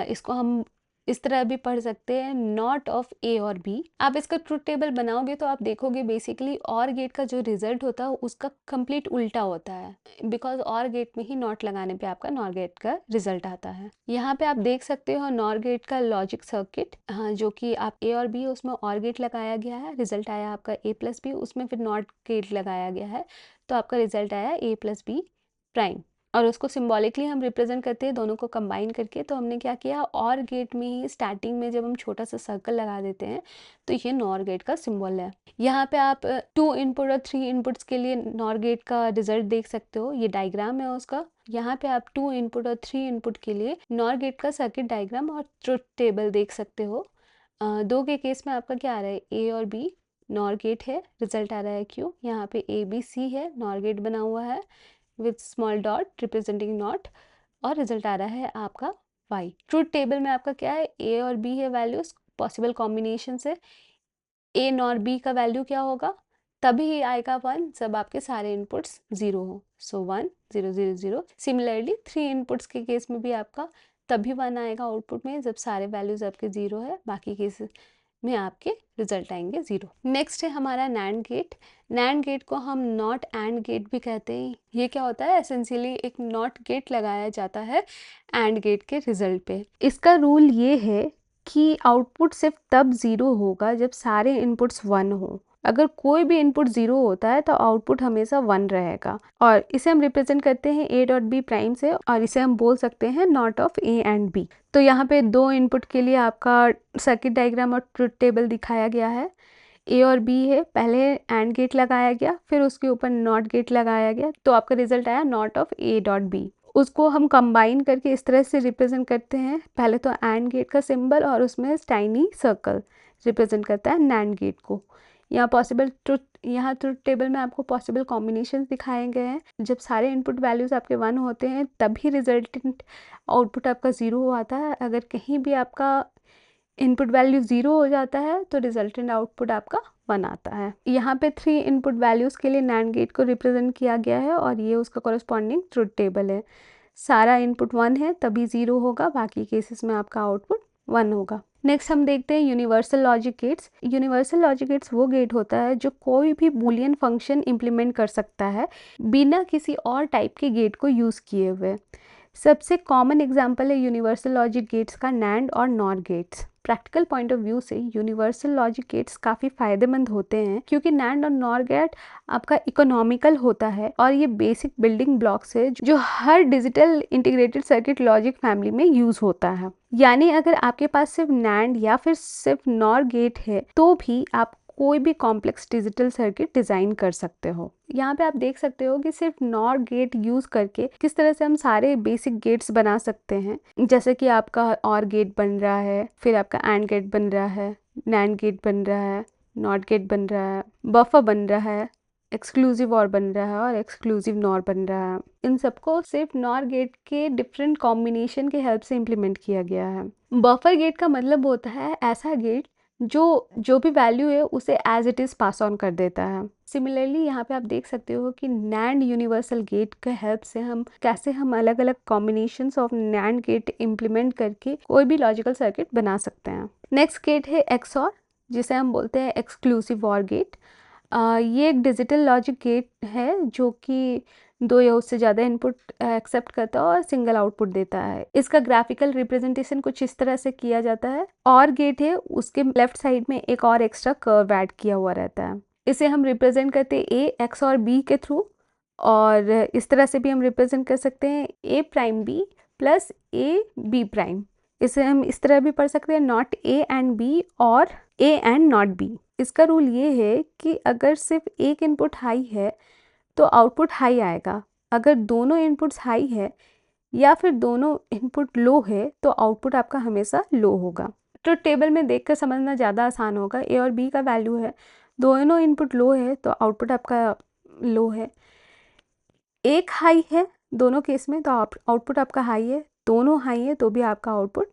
Speaker 1: इसको हम इस तरह भी पढ़ सकते हैं, नॉट ऑफ a और b। आप इसका ट्रुथ टेबल बनाओगे तो आप देखोगे बेसिकली और गेट का जो रिजल्ट होता है उसका कंप्लीट उल्टा होता है, बिकॉज और गेट में ही नॉट लगाने पे आपका नॉर गेट का रिजल्ट आता है। यहाँ पे आप देख सकते हो नॉर गेट का लॉजिक सर्किट, हाँ, जो कि आप a और b है उसमें और गेट लगाया गया है, रिजल्ट आया आपका a प्लस बी, उसमें फिर नॉट गेट लगाया गया है तो आपका रिजल्ट आया a प्लस बी प्राइम। और उसको सिंबॉलिकली हम रिप्रेजेंट करते हैं दोनों को कंबाइन करके। तो हमने क्या किया, और गेट में ही स्टार्टिंग में जब हम छोटा सा सर्कल लगा देते हैं तो ये नॉर गेट का सिंबल है। यहाँ पे आप 2 इनपुट और 3 इनपुट्स के लिए नॉर गेट का रिजल्ट देख सकते हो, ये डायग्राम है उसका। यहाँ पे आप 2 इनपुट और 3 इनपुट के लिए नॉर गेट का सर्किट डायग्राम और ट्रुथ टेबल देख सकते हो। 2 के केस में आपका क्या आ रहा है, a और b नॉर गेट है, रिजल्ट आ रहा है q। यहाँ पे a b c है, नॉर गेट बना हुआ है with small dot representing not, और रिजल्ट आ रहा है आपका y। ट्रुथ टेबल में आपका क्या है, a और b है वैल्यूज, पॉसिबल कॉम्बिनेशन से a नॉर b का वैल्यू क्या होगा, तभी आएगा 1 जब आपके सारे इनपुट्स 0 हो। सो 1 0 0 0। सिमिलरली 3 इनपुट्स के केस में भी आपका तभी 1 आएगा आउटपुट में जब सारे वैल्यूज आपके 0 है, बाकी केसेस में आपके रिजल्ट आएंगे 0। नेक्स्ट है हमारा नैंड गेट। नैंड गेट को हम नॉट एंड गेट भी कहते हैं। ये क्या होता है, एसेंशियली एक नॉट गेट लगाया जाता है एंड गेट के रिजल्ट पे। इसका रूल ये है कि आउटपुट सिर्फ तब 0 होगा जब सारे इनपुट्स 1 हो। अगर कोई भी इनपुट 0 होता है तो आउटपुट हमेशा 1 रहेगा, और इसे हम रिप्रेजेंट करते हैं a डॉट बी प्राइम से, और इसे हम बोल सकते हैं not of a and b। तो यहाँ पे 2 इनपुट के लिए आपका सर्किट डायग्राम और ट्रुथ टेबल दिखाया गया है। a और b है, पहले एंड गेट लगाया गया, फिर उसके ऊपर नॉट गेट लगाया गया, तो आपका रिजल्ट आया not of a dot b। उसको हम कंबाइन करके इस तरह से रिप्रेजेंट करते हैं, पहले तो एंड गेट का सिंबल और उसमें टाइनी सर्कल रिप्रेजेंट करता है नैंड गेट को। यहाँ ट्रुथ टेबल में आपको पॉसिबल कॉम्बिनेशंस दिखाए गए हैं। जब सारे इनपुट वैल्यूज आपके 1 होते हैं तभी रिजल्टेंट आउटपुट आपका 0 आता है। अगर कहीं भी आपका इनपुट वैल्यू 0 हो जाता है तो रिजल्टेंट आउटपुट आपका 1 आता है। यहाँ पे 3 इनपुट वैल्यूज़ के लिए नैंड गेट को रिप्रेजेंट किया गया है, और ये उसका कॉरस्पॉन्डिंग ट्रुथ टेबल है। सारा इनपुट 1 है तभी 0 होगा, बाकी केसेस में आपका आउटपुट 1 होगा। नेक्स्ट हम देखते हैं universal logic gets. Universal logic gets वो गेट होता है जो कोई भी बूलियन फंक्शन इम्प्लीमेंट कर सकता है बिना किसी और टाइप के गेट को यूज़ किए हुए। सबसे कॉमन एग्जांपल है यूनिवर्सल लॉजिक गेट्स का नैंड और NOR gates. Practical point of view से यूनिवर्सल लॉजिक गेट्स काफ़ी फ़ायदेमंद होते हैं क्योंकि नैंड और नॉर गेट आपका इकोनॉमिकल होता है और ये बेसिक बिल्डिंग ब्लॉक्स है जो हर digital integrated circuit logic family में यूज़ होता है। यानी अगर आपके पास सिर्फ नैंड या फिर सिर्फ नॉर गेट है तो भी आप कोई भी कॉम्प्लेक्स डिजिटल सर्किट डिज़ाइन कर सकते हो। यहाँ पे आप देख सकते हो कि सिर्फ नॉर गेट यूज़ करके किस तरह से हम सारे बेसिक गेट्स बना सकते हैं। जैसे कि आपका और गेट बन रहा है, फिर आपका एंड गेट बन रहा है, नैंड गेट बन रहा है, नॉट गेट बन रहा है, बफर बन रहा है, एक्सक्लूसिव और बन रहा है और एक्सक्लूसिव नॉर बन रहा है। इन सबको सिर्फ नॉर गेट के डिफरेंट कॉम्बिनेशन के हेल्प से इम्प्लीमेंट किया गया है। बफर गेट का मतलब होता है ऐसा गेट जो भी वैल्यू है उसे as it is pass on कर देता है। सिमिलरली यहाँ पे आप देख सकते हो कि नैंड यूनिवर्सल गेट के हेल्प से हम अलग अलग combinations of NAND gate implement करके कोई भी लॉजिकल सर्किट बना सकते हैं। नेक्स्ट गेट है एक्सऑर, जिसे हम बोलते हैं एक्सक्लूसिव ऑर गेट। ये एक डिजिटल लॉजिक गेट है जो कि दो या उससे ज़्यादा इनपुट एक्सेप्ट करता है और सिंगल आउटपुट देता है। इसका ग्राफिकल रिप्रेजेंटेशन कुछ इस तरह से किया जाता है। और गेट है, उसके लेफ्ट साइड में एक और एक्स्ट्रा कर्व ऐड किया हुआ रहता है। इसे हम रिप्रेजेंट करते हैं ए एक्स और बी के थ्रू, और इस तरह से भी हम रिप्रेजेंट कर सकते हैं A prime B plus A B prime. इसे हम इस तरह भी पढ़ सकते हैं नॉट ए एंड बी और ए एंड नॉट बी। इसका रूल ये है कि अगर सिर्फ एक इनपुट हाई है तो आउटपुट हाई आएगा, अगर दोनों इनपुट्स हाई है या फिर दोनों इनपुट लो है तो आउटपुट आपका हमेशा लो होगा। ट्रुथ टेबल में देखकर समझना ज़्यादा आसान होगा। ए और बी का वैल्यू है, दोनों इनपुट लो है तो आउटपुट आपका लो है। एक हाई है दोनों केस में तो आउटपुट आपका हाई है, दोनों हाई है तो भी आपका आउटपुट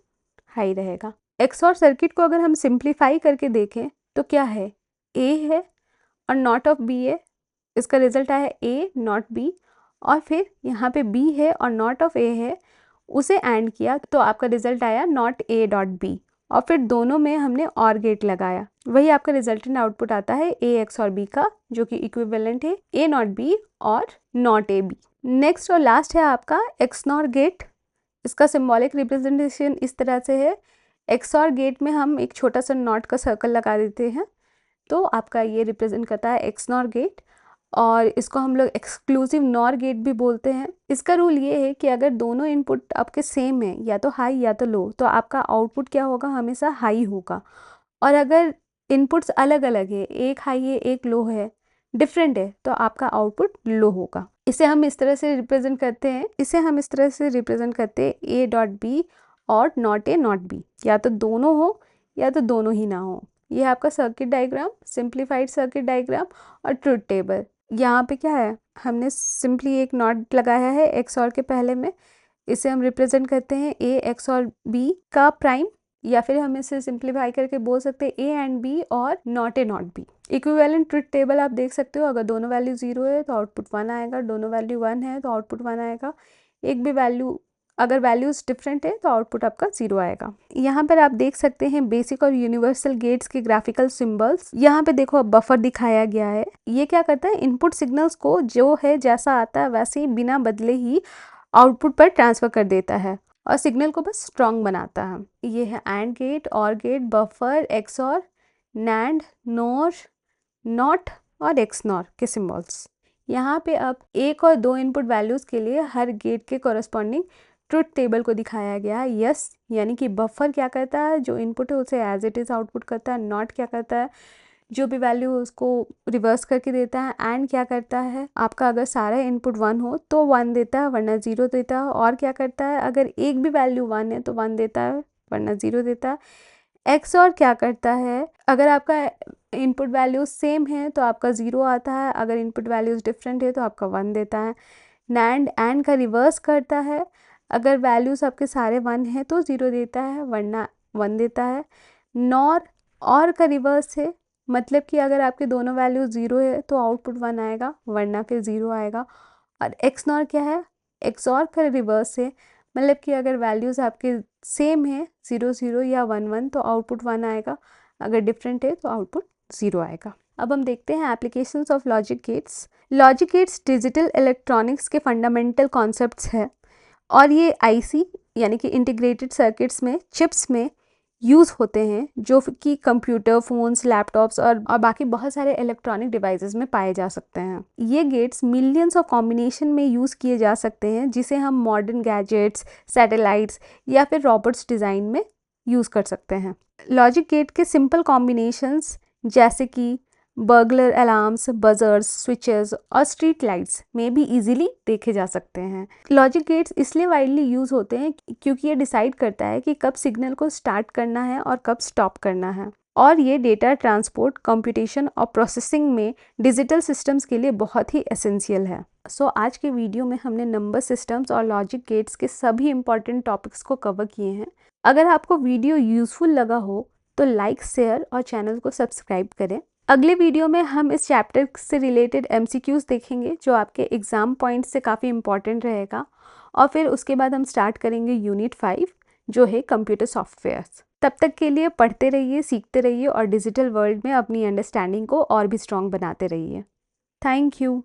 Speaker 1: हाई रहेगा। एक्सऑर सर्किट को अगर हम सिंप्लीफाई करके देखें तो क्या है, ए है और नॉट ऑफ बी है, इसका रिजल्ट आया ए नॉट बी, और फिर यहाँ पे बी है और नॉट ऑफ ए है, उसे एंड किया तो आपका रिजल्ट आया नॉट ए डॉट बी, और फिर दोनों में हमने और गेट लगाया, वही आपका रिजल्टेंट आउटपुट आता है ए एक्स और बी का, जो कि इक्विवेलेंट है ए नॉट बी और नॉट ए बी। नेक्स्ट और लास्ट है आपका एक्सनॉर गेट। इसका सिंबॉलिक रिप्रेजेंटेशन इस तरह से है, एक्सऑर गेट में हम एक छोटा सा नॉट का सर्कल लगा देते हैं तो आपका ये रिप्रेजेंट करता है एक्सनॉर गेट, और इसको हम लोग एक्सक्लूसिव नॉर गेट भी बोलते हैं। इसका रूल ये है कि अगर दोनों इनपुट आपके सेम है, या तो हाई या तो लो, तो आपका आउटपुट क्या होगा, हमेशा हाई होगा। और अगर इनपुट्स अलग अलग है, एक हाई है एक लो है, डिफरेंट है, तो आपका आउटपुट लो होगा। इसे हम इस तरह से रिप्रेजेंट करते हैं ए डॉट बी और नॉट ए नॉट बी, या तो दोनों हो या तो दोनों ही ना हो। ये आपका circuit diagram, simplified circuit diagram और ट्रुथ टेबल। यहाँ पे क्या है, हमने सिंपली एक नॉट लगाया है एक्स और के पहले में, इसे हम रिप्रेजेंट करते हैं ए एक्स और बी का प्राइम, या फिर हम इसे सिंप्लीफाई करके बोल सकते हैं ए एंड बी और not a not be. Equivalent truth table आप देख सकते हो, अगर दोनों वैल्यू 0 है तो आउटपुट 1 आएगा, दोनों वैल्यू 1 है तो आउटपुट 1 आएगा, एक भी वैल्यू अगर वैल्यूज डिफरेंट है तो आउटपुट आपका 0 आएगा। यहाँ पर आप देख सकते हैं बेसिक और यूनिवर्सल गेट्स के ग्राफिकल सिंबल्स। यहाँ पे देखो अब बफर दिखाया गया है, ये क्या करता है, इनपुट सिग्नल्स को जो है जैसा आता है वैसे ही बिना बदले ही आउटपुट पर ट्रांसफर कर देता है और सिग्नल को बस स्ट्रॉन्ग बनाता है। ये है and gate, or gate, buffer, XOR, NAND, NOR, NOT और एक्सनॉर के सिंबल्स। यहाँ पे अब एक और दो इनपुट वैल्यूज के लिए हर गेट के कॉरस्पॉन्डिंग ट्रुथ टेबल को दिखाया गया है। यस यानी कि बफर क्या करता है, जो इनपुट है उसे एज इट इज़ आउटपुट करता है। नॉट क्या करता है, जो भी वैल्यू उसको रिवर्स करके देता है। एंड क्या करता है, आपका अगर सारा इनपुट 1 हो तो 1 देता है वरना 0 देता है। और क्या करता है, अगर एक भी वैल्यू 1 है तो 1 देता है वरना 0 देता है। एक्स और क्या करता है, अगर आपका इनपुट वैल्यूज सेम है तो आपका 0 आता है, अगर इनपुट वैल्यूज डिफरेंट है तो आपका 1 देता है। नैंड एंड का रिवर्स करता है, अगर वैल्यूज आपके सारे 1 है तो 0 देता है वरना 1 देता है। नॉर और का रिवर्स है, मतलब कि अगर आपके दोनों वैल्यू 0 है तो आउटपुट 1 आएगा वरना फिर 0 आएगा। और एक्स नॉर क्या है, एक्स और का रिवर्स है, मतलब कि अगर वैल्यूज़ आपके सेम है 0 0 या 1 1 तो आउटपुट 1 आएगा, अगर डिफरेंट है तो आउटपुट 0 आएगा। अब हम देखते हैं applications of logic gates. Logic gates digital electronics के फंडामेंटल कॉन्सेप्ट्स है और ये आईसी यानी कि इंटीग्रेटेड सर्किट्स में, चिप्स में यूज़ होते हैं, जो कि कंप्यूटर, फ़ोन्स, लैपटॉप्स और बाकी बहुत सारे इलेक्ट्रॉनिक डिवाइसेस में पाए जा सकते हैं। ये गेट्स मिलियंस ऑफ कॉम्बिनेशन में यूज़ किए जा सकते हैं, जिसे हम मॉडर्न गैजेट्स, सैटेलाइट्स या फिर रोबोट्स डिज़ाइन में यूज़ कर सकते हैं। लॉजिक गेट के सिंपल कॉम्बिनेशंस जैसे कि बर्गलर अलार्म्स, बजर्स, स्विचेस और स्ट्रीट लाइट्स में भी इजीली देखे जा सकते हैं। लॉजिक गेट्स इसलिए वाइडली यूज़ होते हैं क्योंकि ये डिसाइड करता है कि कब सिग्नल को स्टार्ट करना है और कब स्टॉप करना है, और ये डेटा ट्रांसपोर्ट, कंप्यूटेशन और प्रोसेसिंग में डिजिटल सिस्टम्स के लिए बहुत ही एसेंशियल है। सो आज के वीडियो में हमने नंबर सिस्टम्स और लॉजिक गेट्स के सभी इंपॉर्टेंट टॉपिक्स को कवर किए हैं। अगर आपको वीडियो यूजफुल लगा हो तो लाइक, शेयर और चैनल को सब्सक्राइब करें। अगले वीडियो में हम इस चैप्टर से रिलेटेड MCQs देखेंगे, जो आपके एग्ज़ाम पॉइंट से काफ़ी इंपॉर्टेंट रहेगा, और फिर उसके बाद हम स्टार्ट करेंगे यूनिट 5 जो है कंप्यूटर सॉफ्टवेयर्स। तब तक के लिए पढ़ते रहिए, सीखते रहिए और डिजिटल वर्ल्ड में अपनी अंडरस्टैंडिंग को और भी स्ट्रॉन्ग बनाते रहिए। Thank you.